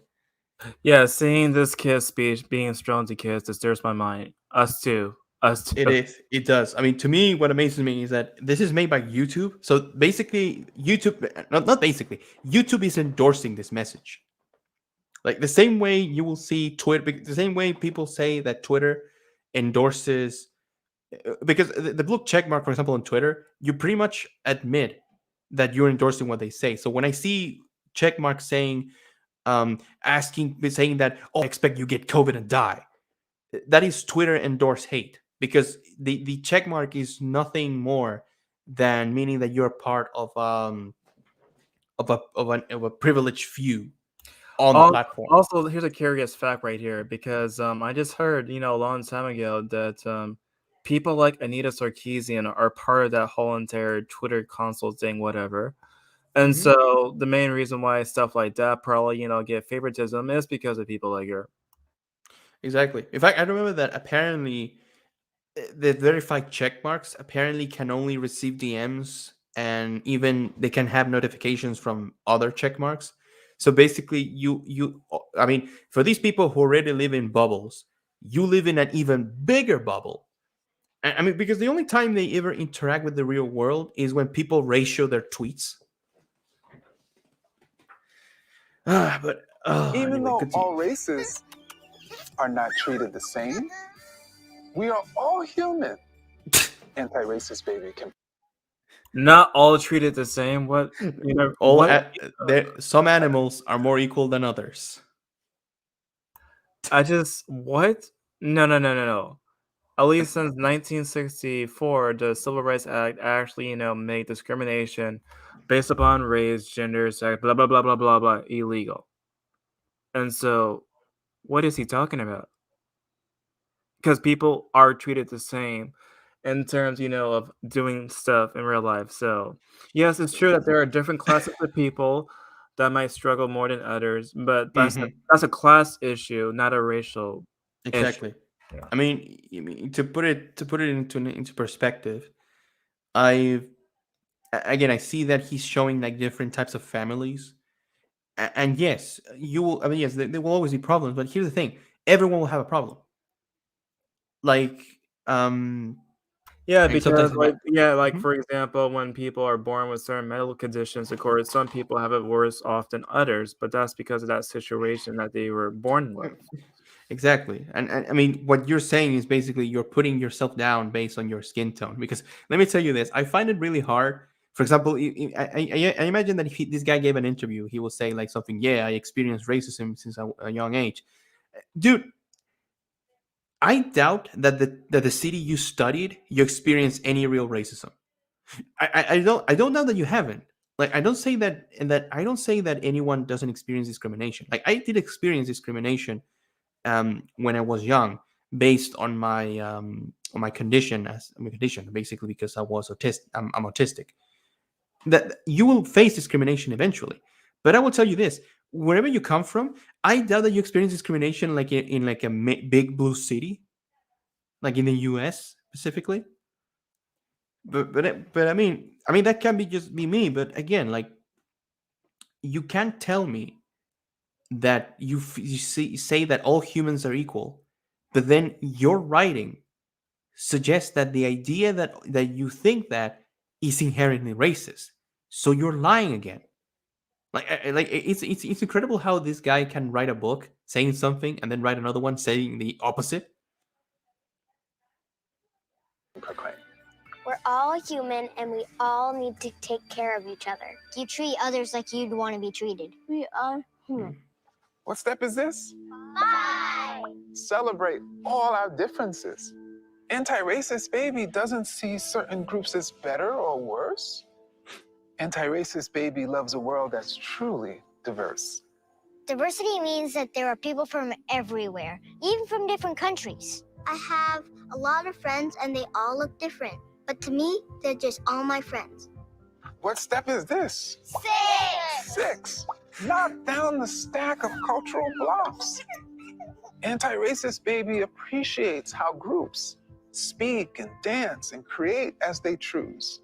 Yeah, seeing this kid's speech being shown to kids disturbs my mind. Us too. Us too. It is. It does. I mean, to me, what amazes me is that this is made by YouTube. So basically, not basically, YouTube is endorsing this message. Like the same way you will see Twitter, the same way people say that Twitter endorses, because the blue check mark, for example, on Twitter, you pretty much admit that you're endorsing what they say. So when I see check mark saying, saying that, oh, I expect you get COVID and die, that is Twitter endorse hate, because the check mark is nothing more than meaning that you're part of a privileged few on the platform. Also, here's a curious fact right here, because I just heard, a long time ago that people like Anita Sarkeesian are part of that whole entire Twitter console thing, whatever. And so the main reason why stuff like that probably, get favoritism is because of people like her. Exactly. In fact, I remember that apparently the verified check marks apparently can only receive DMs, and even they can have notifications from other check marks. So basically, I mean, for these people who already live in bubbles, you live in an even bigger bubble. I mean, because the only time they ever interact with the real world is when people ratio their tweets. But Even anyway, though continue. all races are not treated the same, we are all human. Anti-racist baby can. Not all treated the same. What Some animals are more equal than others. What? No. At least since 1964, the Civil Rights Act actually, made discrimination based upon race, gender, sex, blah blah blah blah blah blah illegal. And so, what is he talking about? Because people are treated the same in terms, of doing stuff in real life. So, yes, it's true that there are different classes of people that might struggle more than others, but that's a class issue, not a racial Exactly. issue. Yeah. I mean, to put it into perspective, I see that he's showing like different types of families, and yes, you will. I mean, yes, there will always be problems, but here's the thing: everyone will have a problem. Like, Yeah, and sometimes because Mhm. for example, when people are born with certain medical conditions, of course, some people have it worse off than others, but that's because of that situation that they were born with. Exactly. And I mean, what you're saying is basically you're putting yourself down based on your skin tone. Because let me tell you this, I find it really hard. For example, I imagine that if this guy gave an interview, he will say like something, yeah, I experienced racism since a young age. Dude, I doubt that the city you studied, you experienced any real racism. I don't know that you haven't. Like I don't say that anyone doesn't experience discrimination. Like I did experience discrimination when I was young, based on my condition basically because I was autistic. I'm autistic. That you will face discrimination eventually. But I will tell you this: wherever you come from, I doubt that you experience discrimination like in like a big blue city, like in the U.S. specifically. But I mean that can be just be me. But again, like you can't tell me that say that all humans are equal, but then your writing suggests that the idea that you think that is inherently racist. So you're lying again. Like it's incredible how this guy can write a book saying something and then write another one saying the opposite. proclaim. We're all human and we all need to take care of each other. You treat others like you'd want to be treated. We are human. What step is this? 5. Celebrate all our differences. Anti-racist baby doesn't see certain groups as better or worse. Anti-racist baby loves a world that's truly diverse. Diversity means that there are people from everywhere, even from different countries. I have a lot of friends and they all look different. But to me, they're just all my friends. What step is this? 6. 6. Knock down the stack of cultural blocks. Anti-racist baby appreciates how groups speak and dance and create as they choose.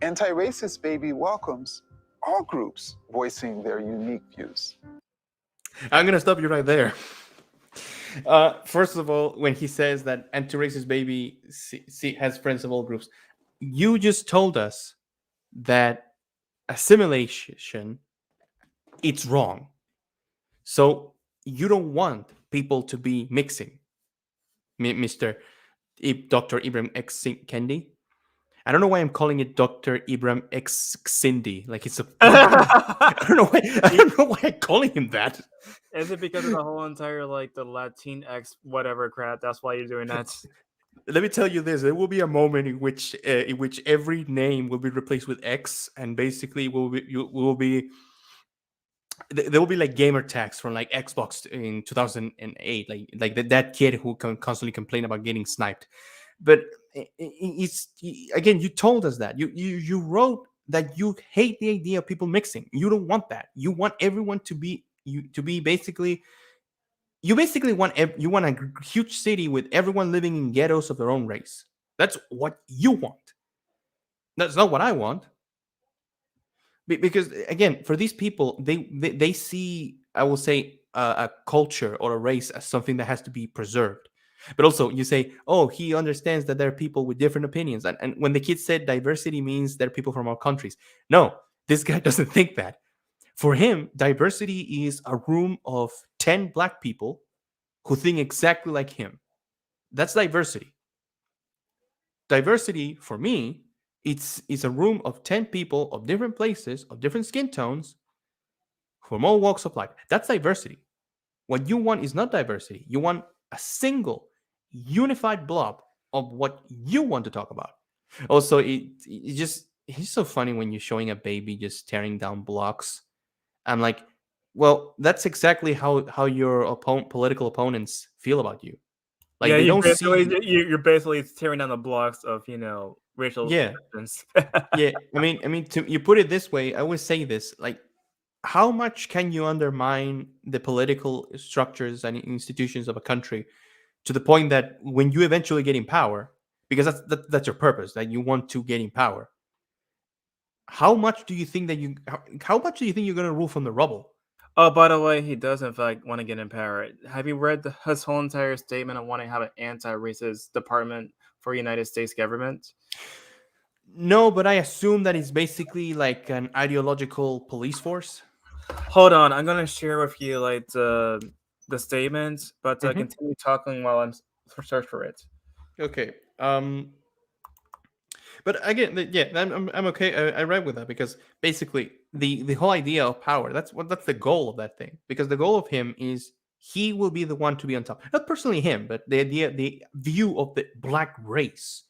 Anti-racist baby welcomes all groups voicing their unique views. I'm gonna stop you right there. First of all, when he says that anti-racist baby has friends of all groups, you just told us that assimilation, it's wrong. So you don't want people to be mixing, Mr. Dr. Ibrahim X. Kendi. I don't know why I'm calling it Dr. Ibrahim X. Cindy. Like it's a. I don't know why. I don't know why I'm calling him that. Is it because of the whole entire like the Latinx whatever crap? That's why you're doing that. Let me tell you this: there will be a moment in which every name will be replaced with X, and basically there will be like gamer tags from like Xbox in 2008, like that kid who can constantly complain about getting sniped. But it's again, you told us that you wrote that you hate the idea of people mixing. You don't want that. You want everyone to be basically. You basically want a huge city with everyone living in ghettos of their own race. That's what you want. That's not what I want. Because again, for these people, they see, I will say, a culture or a race as something that has to be preserved. But also, you say, oh, he understands that there are people with different opinions. And when the kid said diversity means there are people from all countries, no, this guy doesn't think that. For him, diversity is a room of 10 black people who think exactly like him. That's diversity. Diversity, for me, it's a room of 10 people of different places, of different skin tones, from all walks of life. That's diversity. What you want is not diversity. You want a single, unified blob of what you want to talk about. Also, it's so funny when you're showing a baby just tearing down blocks. I'm like, well, that's exactly how your political opponents feel about you. Like yeah, they don't see. you're basically tearing down the blocks of racial Yeah, acceptance. yeah. I mean, you put it this way. I always say this: like, how much can you undermine the political structures and institutions of a country to the point that when you eventually get in power, because that's your purpose, that you want to get in power. How much do you think that how much do you think you're going to rule from the rubble? Oh, by the way, he does in fact want to get in power. Have you read his whole entire statement on wanting to have an anti-racist department for United States government? No, but I assume that it's basically like an ideological police force. Hold on, I'm gonna share with you like the statement, but continue talking while I'm search for it. Okay. But again, yeah, I'm okay. I read with that because basically the whole idea of power, that's the goal of that thing. Because the goal of him is he will be the one to be on top. Not personally him, but the idea, the view of the black race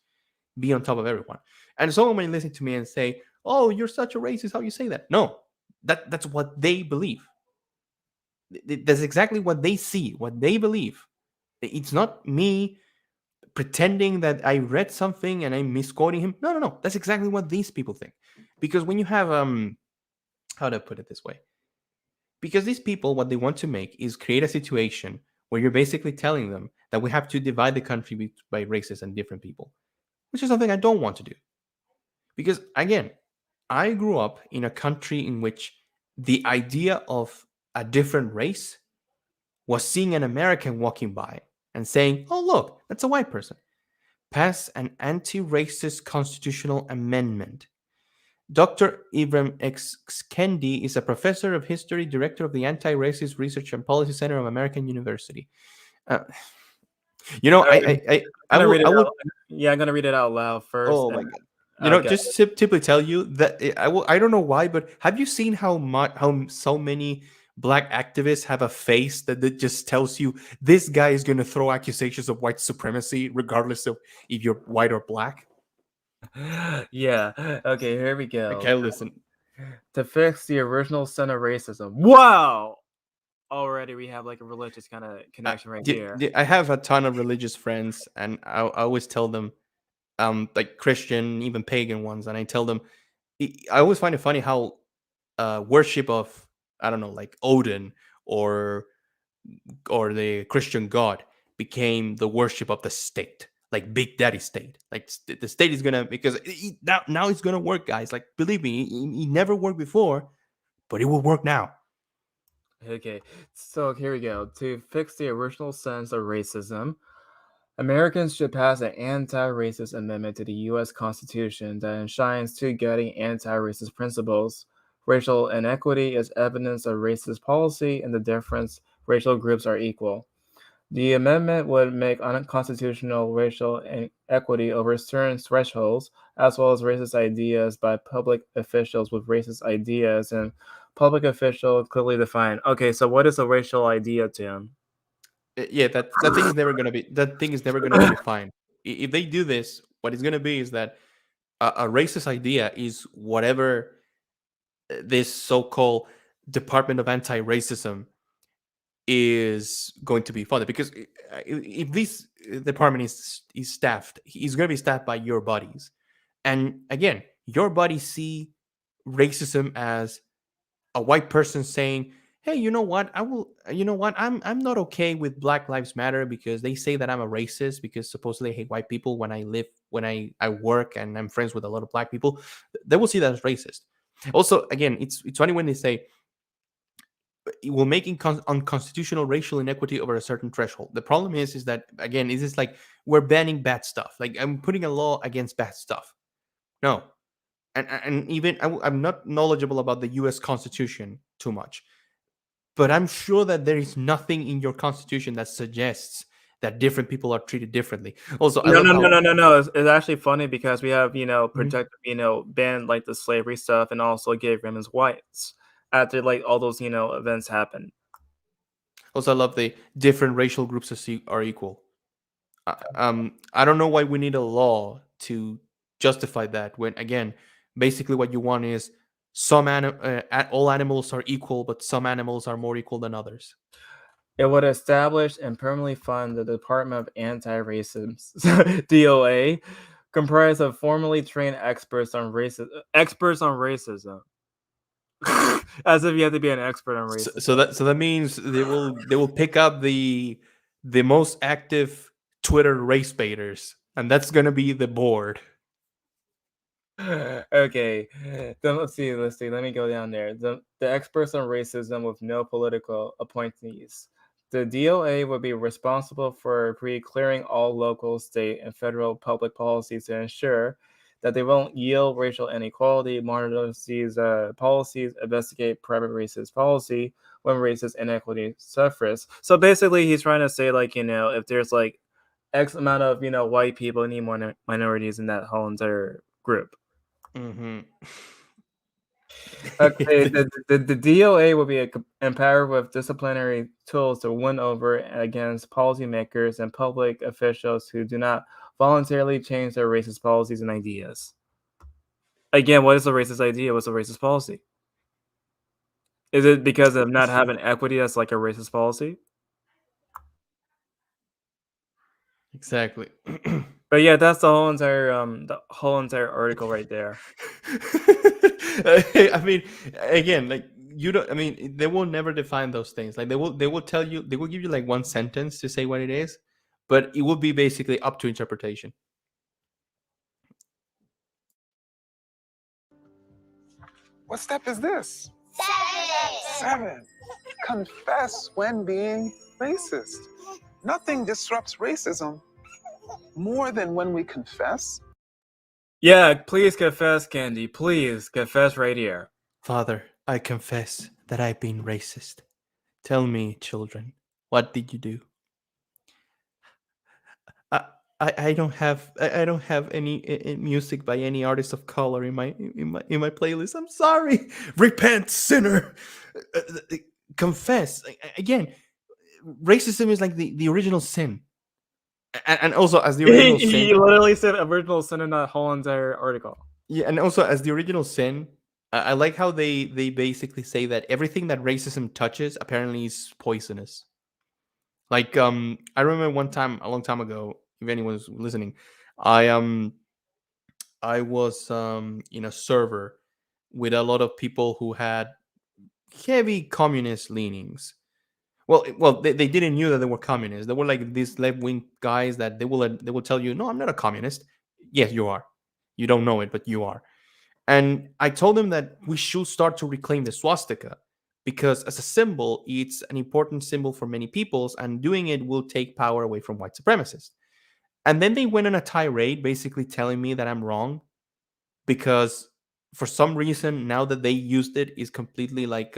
be on top of everyone. And someone may listen to me and say, "Oh, you're such a racist. How you say that?" No, that's what they believe. That's exactly what they see, what they believe. It's not me pretending that I read something and I'm misquoting him. No, no, no. That's exactly what these people think. Because when you have how do I put it this way? Because these people, what they want to make is create a situation where you're basically telling them that we have to divide the country by races and different people, which is something I don't want to do. Because again, I grew up in a country in which the idea of a different race was seeing an American walking by and saying, "Oh, look, that's a white person." Pass an anti-racist constitutional amendment. Dr. Ibrahim X. Kendi is a professor of history, director of the Anti-Racist Research and Policy Center of American University. You know, I'm I gonna will read it I will. out. Yeah, I'm gonna read it out loud first, Oh and my god. You know, okay. just simply tell you that I don't know why, but have you seen how much how so many black activists have a face that just tells you this guy is going to throw accusations of white supremacy regardless of if you're white or black? Yeah. Okay, here we go. Okay, listen. To fix the original sin of racism. Wow! Already we have like a religious kind of connection right here. I have a ton of religious friends, and I always tell them, like Christian, even pagan ones, and I tell them, I always find it funny how worship of, I don't know, like Odin or the Christian God became the worship of the state, like Big Daddy state. Like the state is gonna, because now it's gonna work, guys. Like believe me, it never worked before, but it will work now. Okay, so here we go. To fix the original sense of racism, Americans should pass an anti-racist amendment to the U.S. Constitution that enshrines two guiding anti-racist principles. Racial inequity is evidence of racist policy, and the difference racial groups are equal. The amendment would make unconstitutional racial inequity over certain thresholds, as well as racist ideas by public officials with racist ideas and public official clearly defined. Okay, so what is a racial idea, Tim? Yeah, that thing is never gonna be, that thing is never gonna be defined. If they do this, what it's gonna be is that a racist idea is whatever this so-called Department of Anti-Racism is going to be funded, because if this department is staffed, it's going to be staffed by your buddies, and again, your buddies see racism as a white person saying, hey, you know what, I'm not okay with Black Lives Matter because they say that I'm a racist because supposedly I hate white people when I work and I'm friends with a lot of black people. They will see that as racist. Also, again, it's funny when they say it will make unconstitutional racial inequity over a certain threshold. The problem is that, again, is this like we're banning bad stuff? Like I'm putting a law against bad stuff? No, and even I'm not knowledgeable about the U.S. Constitution too much, but I'm sure that there is nothing in your Constitution that suggests that different people are treated differently. Also, I No, love no, no, how. no, no, no. It's actually funny because we have, Mhm. protect, banned like the slavery stuff and also gave women's rights after like all those, events happen. Also, I love the different racial groups are equal. I don't know why we need a law to justify that when, again, basically what you want is all animals are equal, but some animals are more equal than others. It would establish and permanently fund the Department of Anti-Racism (DOA), comprised of formerly trained experts on racism. As if you have to be an expert on So racism. that means they will pick up the most active Twitter race baiters, and that's gonna be the board. Okay, then let's see. Let me go down there. The experts on racism with no political appointees. The DOA would be responsible for clearing all local, state, and federal public policies to ensure that they won't yield racial inequality, monitor these policies, investigate private racist policy when racist inequity suffers. So basically, he's trying to say, like, if there's like X amount of, white people, any minorities in that whole entire group. Hmm. Okay, the DOA will be empowered with disciplinary tools to win over against policymakers and public officials who do not voluntarily change their racist policies and ideas. Again, what is a racist idea? What's a racist policy? Is it because of not having equity that's like a racist policy? Exactly. But yeah, that's the whole entire article right there. I mean, again, like you don't. I mean, they will never define those things. Like they will tell you, they will give you like one sentence to say what it is, but it will be basically up to interpretation. What step is this? 7. Confess when being racist. Nothing disrupts racism more than when we confess. Yeah, please confess, Kendi. Please confess right here. Father, I confess that I've been racist. Tell me, children, what did you do? I don't have any music by any artist of color in my playlist. I'm sorry. Repent, sinner. Uh, uh, uh, Confess. Again, racism is like the original sin. And also as the original sin. He literally said original sin in that whole entire article. Yeah, and also as the original sin, I like how they basically say that everything that racism touches apparently is poisonous. Like I remember one time a long time ago, if anyone's listening, I um I was in a server with a lot of people who had heavy communist leanings. Well, they didn't knew that they were communists. They were like these left wing guys that they will tell you, no, I'm not a communist. Yes, you are. You don't know it, but you are. And I told them that we should start to reclaim the swastika because as a symbol, it's an important symbol for many peoples, and doing it will take power away from white supremacists. And then they went on a tirade, basically telling me that I'm wrong because for some reason now that they used it is completely like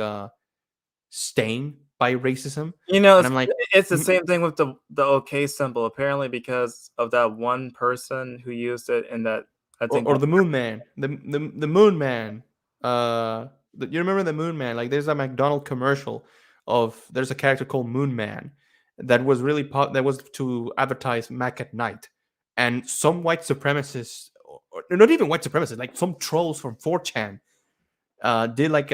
stained by racism. You know, And I'm like, it's the same thing with the OK symbol. Apparently, because of that one person who used it in that, I think, or the moon man, the moon man. You remember the moon man? Like there's a McDonald commercial of there's a character called Moon Man that was really that was to advertise Mac at night, and some white supremacists, or not even white supremacists, like some trolls from 4chan did like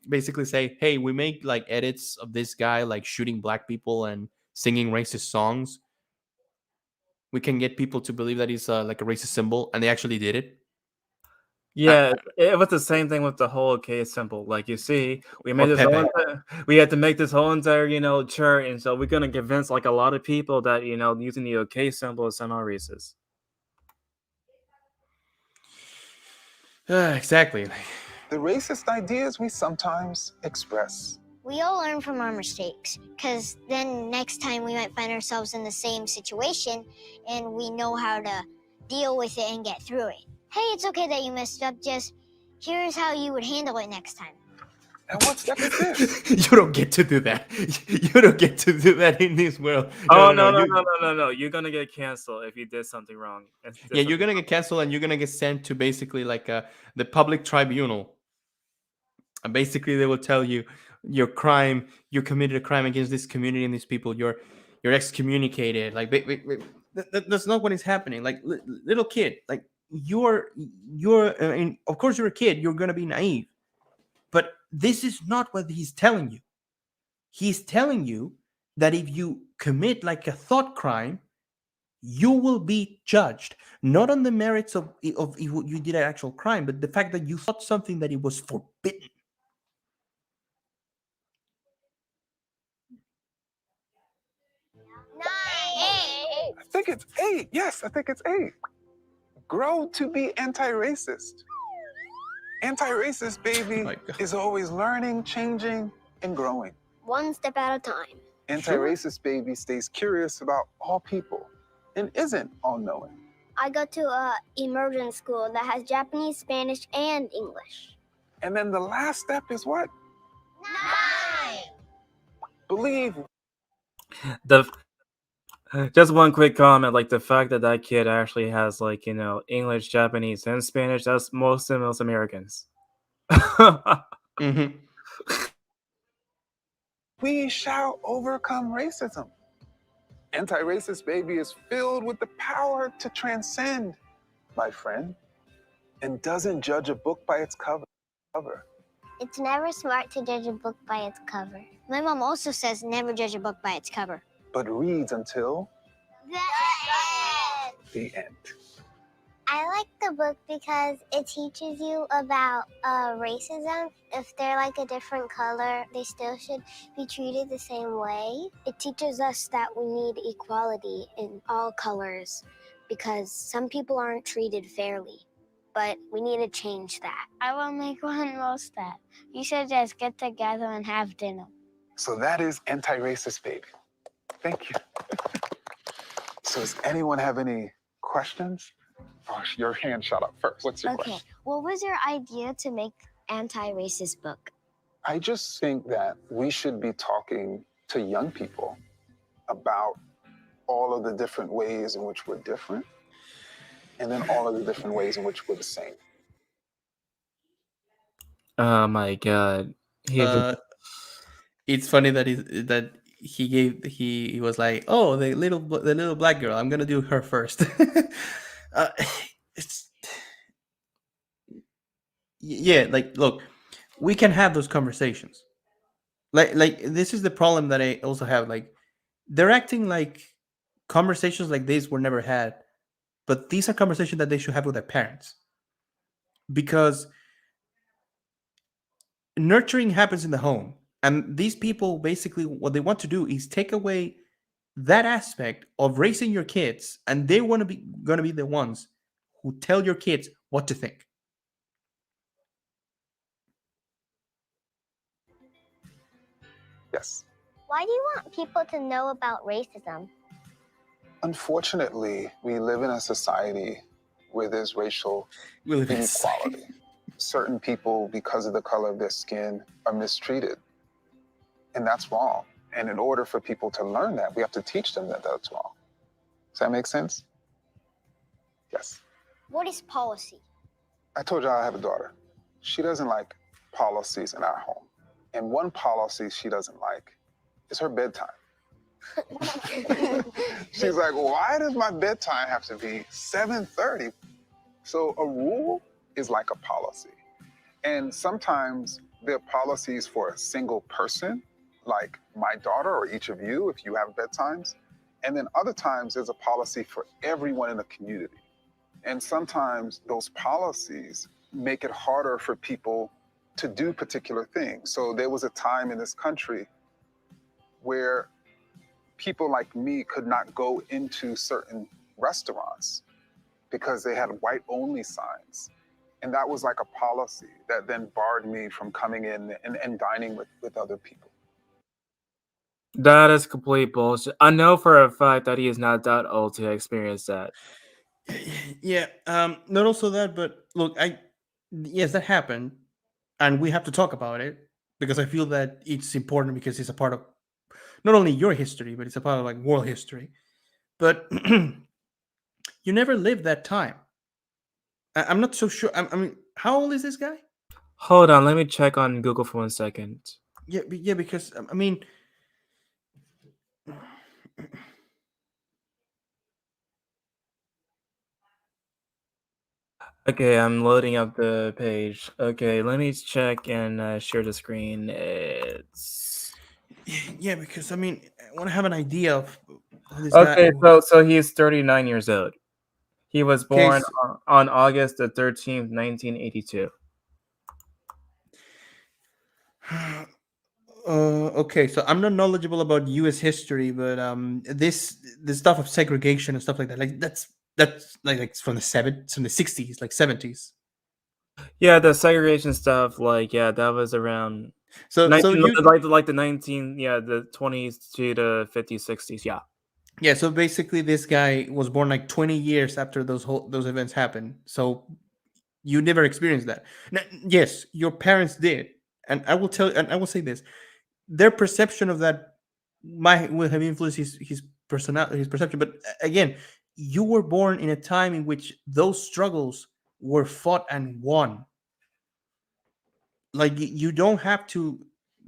basically say, hey, we make like edits of this guy like shooting black people and singing racist songs. We can get people to believe that he's like a racist symbol, and they actually did it. Yeah, it was the same thing with the whole OK symbol. Like you see, we made Or this whole Pepe. we had to make this whole entire chart, and so we're gonna convince like a lot of people that using the OK symbol is somehow racist. Exactly. The racist ideas we sometimes express. We all learn from our mistakes, because then next time we might find ourselves in the same situation and we know how to deal with it and get through it. Hey, it's okay that you messed up, just here's how you would handle it next time. And what's that with this? You don't get to do that. You don't get to do that in this world. Oh no! You're gonna get canceled if you did something wrong. Yeah, you're gonna get canceled and you're gonna get sent to basically like the public tribunal. And basically, they will tell you your crime. You committed a crime against this community and these people. You're excommunicated. Like that's not what is happening. Like little kid, like you're. I mean, of course, you're a kid. You're gonna be naive, but this is not what he's telling you. He's telling you that if you commit like a thought crime, you will be judged not on the merits of if you did an actual crime, but the fact that you thought something that it was forbidden. I think it's 8. Yes, I think it's 8. Grow to be anti-racist. Anti-racist, baby, is always learning, changing, and growing. One step at a time. Anti-racist, baby, stays curious about all people and isn't all-knowing. I go to a immersion school that has Japanese, Spanish, and English. And then the last step is what? 9. Believe. Just one quick comment, like the fact that that kid actually has like English, Japanese, and Spanish. That's most Americans. Mm-hmm. We shall overcome racism. Anti-racist, baby, is filled with the power to transcend, my friend, and doesn't judge a book by its cover. It's never smart to judge a book by its cover. My mom also says never judge a book by its cover. But reads until the end. The end. I like the book because it teaches you about racism. If they're like a different color, they still should be treated the same way. It teaches us that we need equality in all colors because some people aren't treated fairly. But we need to change that. I will make one roast that. You should just get together and have dinner. So that is anti-racist, baby. Thank you. So does anyone have any questions? Oh, your hand shot up first. What's your question? What was your idea to make anti-racist book? I just think that we should be talking to young people about all of the different ways in which we're different, and then all of the different ways in which we're the same. Oh my god. It's funny that he was like, oh, the little black girl, I'm gonna do her first. uh, it's yeah, like, look, we can have those conversations. Like this is the problem that I also have. Like, they're acting like conversations like this were never had, but these are conversations that they should have with their parents, because nurturing happens in the home, and these people basically what they want to do is take away that aspect of raising your kids, and they want to be going to be the ones who tell your kids what to think. Yes. Why do you want people to know about racism? Unfortunately, we live in a society where there's racial inequality. Certain people, because of the color of their skin, are mistreated. And that's wrong. And in order for people to learn that, we have to teach them that that's wrong. Does that make sense? Yes. What is policy? I told you I have a daughter. She doesn't like policies in our home. And one policy she doesn't like is her bedtime. She's like, why does my bedtime have to be 7:30? So a rule is like a policy. And sometimes there are policies for a single person, like my daughter or each of you, if you have bedtimes. And then other times there's a policy for everyone in the community. And sometimes those policies make it harder for people to do particular things. So there was a time in this country where people like me could not go into certain restaurants because they had white-only signs. And that was like a policy that then barred me from coming in and dining with other people. That is complete bullshit. I know for a fact that he is not that old to experience that. Yeah, not also that, but look, yes, that happened, and we have to talk about it because I feel that it's important because it's a part of not only your history, but it's a part of like world history. But you never lived that time. I'm not so sure. I mean, how old is this guy? Hold on, let me check on Google for 1 second. Yeah, yeah, because I mean, Okay, I'm loading up the page. Okay, let me check and share the screen. It's yeah, because I mean, I want to have an idea of who this guy. okay. So he's 39 years old. He was Okay, born on August the 13th, 1982. Okay, so I'm not knowledgeable about U.S. history, but this stuff of segregation and stuff like that, like that's like from the from the 60s, like 70s. Yeah, the segregation stuff, like yeah, that was around So 19, you like the 19, yeah, the 20s to the 50s, 60s. Yeah. yeah, so basically this guy was born like 20 years after those events happened. So you never experienced that. Now, yes, your parents did, and I will say this: their perception of that might will have influenced his personality, his perception. But again, you were born in a time in which those struggles were fought and won. Like you don't have to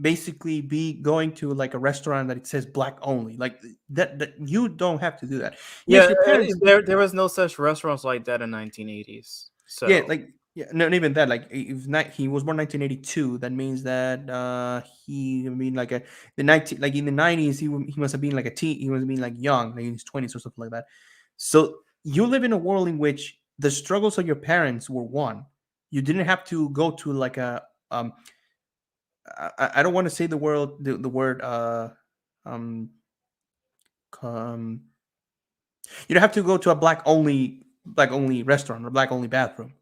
basically be going to like a restaurant that it says black only. Like that you don't have to do that. Yes, Yeah, your parents. there was no such restaurants like that in 1980s. Yeah, So like yeah, not even that. Like if not, he was born 1982. That means that I mean, like the 19 like in the 90s, he must have been like a teen. He must have been like young, like in his 20s or something like that. So you live in a world in which the struggles of your parents were won. You didn't have to go to like a I don't want to say the word um um you don't have to go to a black only restaurant or black only bathroom.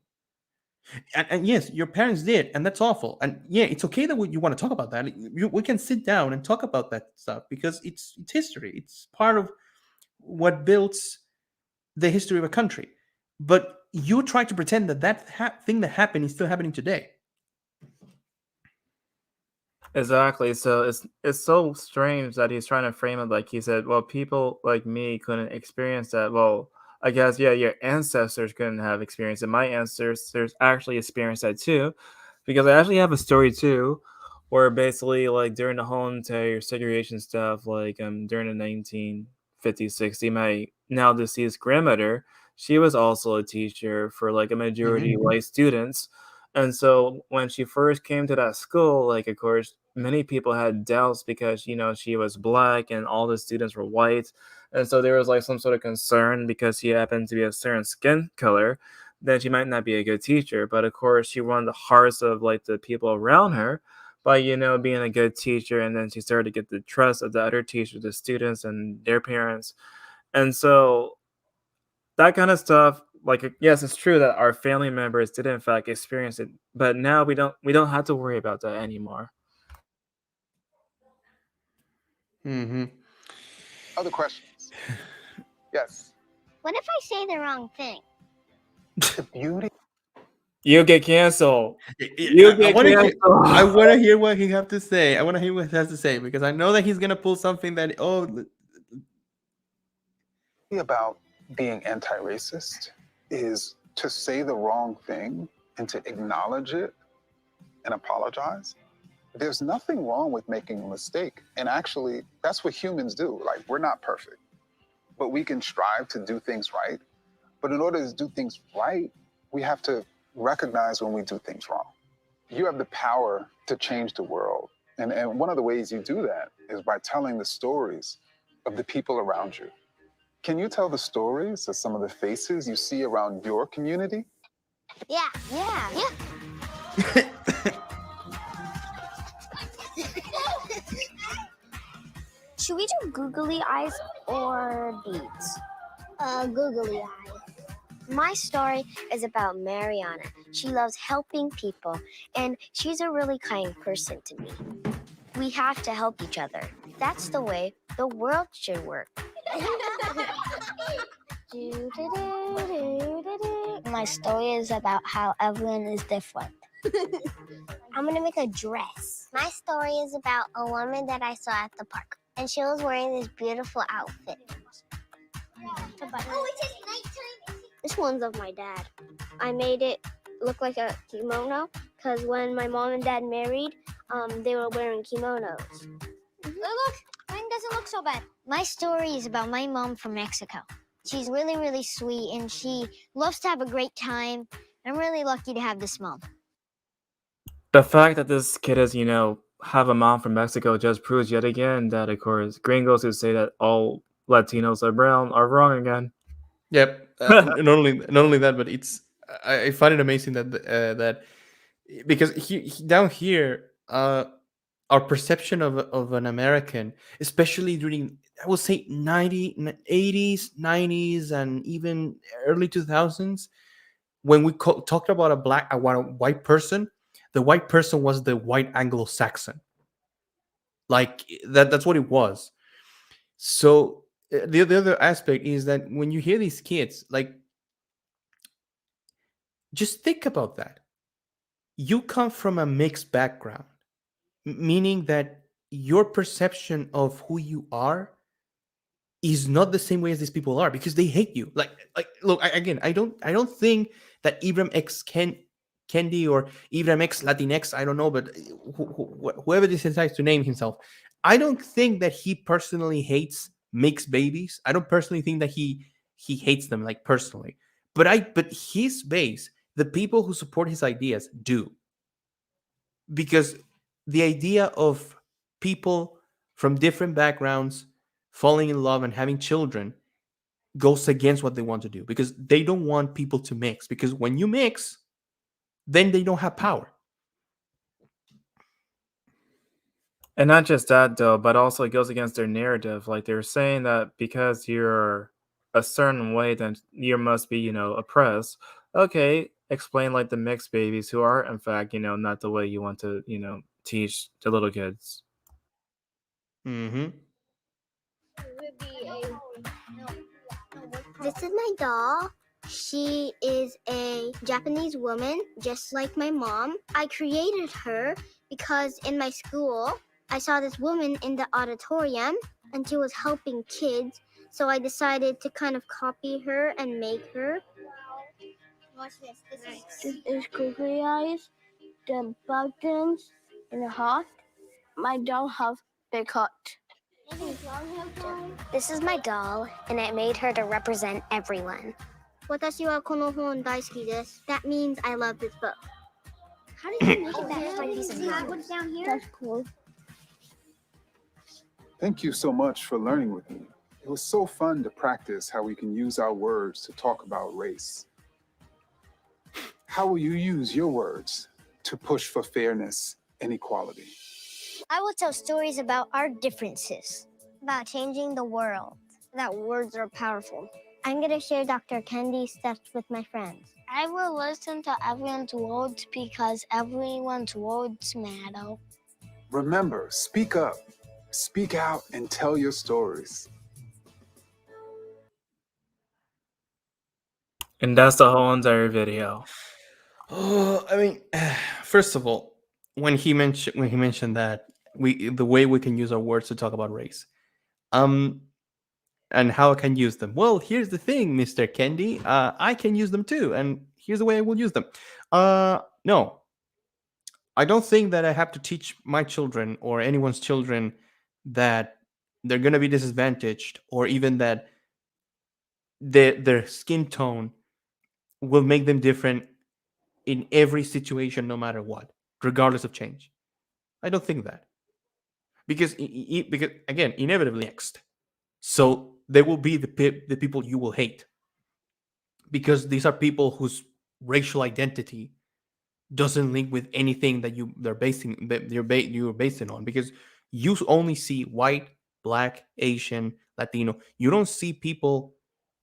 And yes, your parents did, and that's awful. And yeah, it's okay that you want to talk about that. We can sit down and talk about that stuff because it's history. It's part of what builds the history of a country. But you try to pretend that thing that happened is still happening today. Exactly. So it's so strange that he's trying to frame it like he said, well, people like me couldn't experience that. Well, I guess yeah, your ancestors couldn't have experienced it. My ancestors actually experienced that too, because I actually have a story too, where basically like during the whole entire segregation stuff, like during the 1950s, 60s, my now deceased grandmother, she was also a teacher for like a majority Mm-hmm. white students. And so when she first came to that school, like of course, many people had doubts because she was black and all the students were white. And so there was like some sort of concern because she happened to be a certain skin color, then she might not be a good teacher. But of course, she won the hearts of like the people around her by being a good teacher, and then she started to get the trust of the other teachers, the students and their parents. And so that kind of stuff, like yes, it's true that our family members did in fact experience it, but now we don't have to worry about that anymore. Mm-hmm. Other questions? Yes. What if I say the wrong thing? The beauty. You get canceled. I You get want to hear. I canceled. want to hear what he have to say. I want to hear what he has to say because I know that he's gonna pull something that About being anti-racist is to say the wrong thing and to acknowledge it and apologize. There's nothing wrong with making a mistake. And actually, that's what humans do. Like, we're not perfect, but we can strive to do things right. But in order to do things right, we have to recognize when we do things wrong. You have the power to change the world. And one of the ways you do that is by telling the stories of the people around you. Can you tell the stories of some of the faces you see around your community? Yeah. Should we do googly eyes or beads? Googly eyes. My story is about Mariana. She loves helping people, and she's a really kind person to me. We have to help each other. That's the way the world should work. My story is about how everyone is different. I'm gonna make a dress. My story is about a woman that I saw at the park, and she was wearing this beautiful outfit. This one's of my dad. I made it look like a kimono because when my mom and dad married, they were wearing kimonos. Oh, look, mine doesn't look so bad. My story is about my mom from Mexico. She's really, really sweet and she loves to have a great time. I'm really lucky to have this mom. The fact that this kid is, have a mom from Mexico just proves yet again that, of course, gringos who say that all Latinos are brown are wrong again. Yep. Not only that, but I find it amazing that because down here, our perception of an American, especially during I would say 80s, 90s, and even early 2000s, when we talked about a white person, the white person was the white Anglo-Saxon. Like that's what it was. So the other aspect is that when you hear these kids, like, just think about that. You come from a mixed background, meaning that your perception of who you are is not the same way as these people are because they hate you. Like look, again, I don't think that Ibram X Kendi or Ibram X Latinx, I don't know, but whoever decides to name himself, I don't think that he personally hates mixed babies. I don't personally think that he hates them, like, personally. But his base, the people who support his ideas, do, because the idea of people from different backgrounds falling in love and having children goes against what they want to do, because they don't want people to mix, because when you mix, then they don't have power. And not just that, though, but also it goes against their narrative. Like they're saying that because you're a certain way, then you must be, oppressed. Okay, explain like the mixed babies who are, in fact, not the way you want to, teach the little kids. Mm-hmm. This is my doll. She is a Japanese woman, just like my mom. I created her because in my school, I saw this woman in the auditorium and she was helping kids. So I decided to kind of copy her and make her. Watch this. This is googly eyes, the buttons, and the heart. My doll have big heart. This is my doll, and I made her to represent everyone. 私はこの本大好きです. That means I love this book. How did you make it that fine piece of paper? What's down here? That's cool. Thank you so much for learning with me. It was so fun to practice how we can use our words to talk about race. How will you use your words to push for fairness and equality? I will tell stories about our differences, about changing the world, that words are powerful. I'm going to share Dr. Kendi's steps with my friends. I will listen to everyone's words because everyone's words matter. Remember, speak up, speak out, and tell your stories. And that's the whole entire video. Oh, I mean, first of all, when he mentioned that the way we can use our words to talk about race, and how I can use them. Well, here's the thing, Mr. Kendi. I can use them too, and here's the way I will use them. No, I don't think that I have to teach my children or anyone's children that they're going to be disadvantaged, or even that their skin tone will make them different in every situation, no matter what, regardless of change. I don't think that, because again, inevitably next. So they will be the people you will hate, because these are people whose racial identity doesn't link with anything that you're basing it on, because you only see white, black, Asian, Latino. You don't see people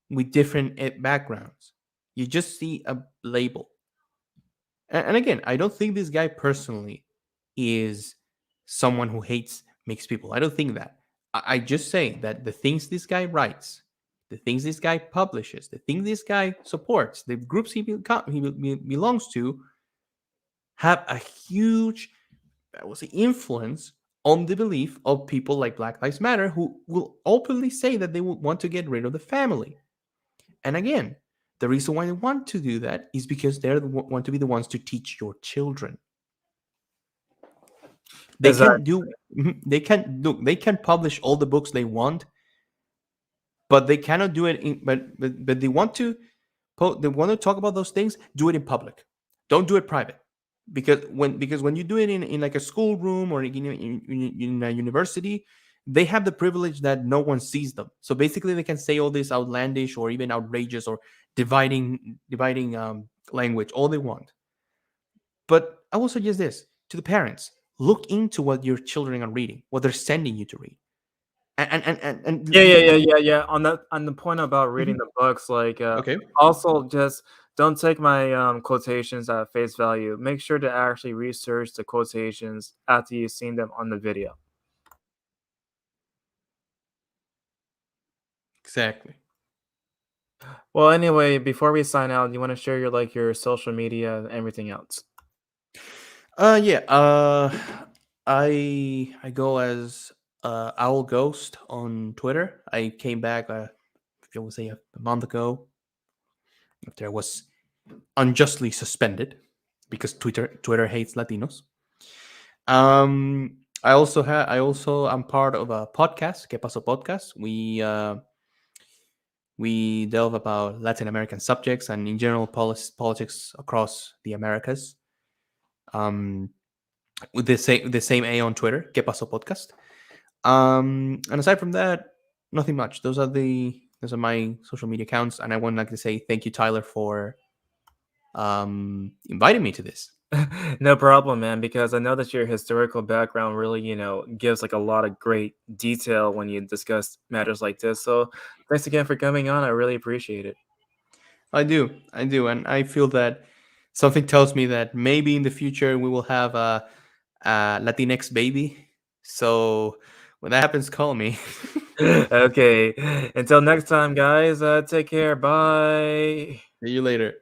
with different backgrounds. You just see a label. And again, I don't think this guy personally is someone who hates mixed people. I don't think that. I just say that the things this guy writes, the things this guy publishes, the things this guy supports, the groups he belongs to, have a huge, I will say, influence on the belief of people like Black Lives Matter, who will openly say that they will want to get rid of the family. And again, the reason why they want to do that is because they want to be the ones to teach your children. They Exactly. can do. They can look. They can publish all the books they want, but they cannot do it. But they want to. They want to talk about those things. Do it in public. Don't do it private. Because when you do it in like a school room or in a university, they have the privilege that no one sees them. So basically, they can say all this outlandish or even outrageous or dividing language all they want. But I will suggest this to the parents: look into what your children are reading, what they're sending you to read. And Yeah. On the point about reading Mhm. the books, like Okay. also just don't take my quotations at face value. Make sure to actually research the quotations after you've seen them on the video. Exactly. Well, anyway, before we sign out, you want to share your social media and everything else? Yeah. I go as Owl Ghost on Twitter. I came back, if you would say, a month ago, after I was unjustly suspended because Twitter hates Latinos. I also am part of a podcast, Que Paso Podcast. We delve about Latin American subjects and in general politics across the Americas. With the same A on Twitter, Que Paso Podcast. And aside from that, nothing much. Those are my social media accounts, and I would like to say thank you, Tyler, for inviting me to this. No problem, man, because I know that your historical background really, gives like a lot of great detail when you discuss matters like this. So thanks again for coming on. I really appreciate it. I do, and I feel that something tells me that maybe in the future we will have a Latinx baby. So when that happens, call me. Okay. Until next time, guys. Take care. Bye. See you later.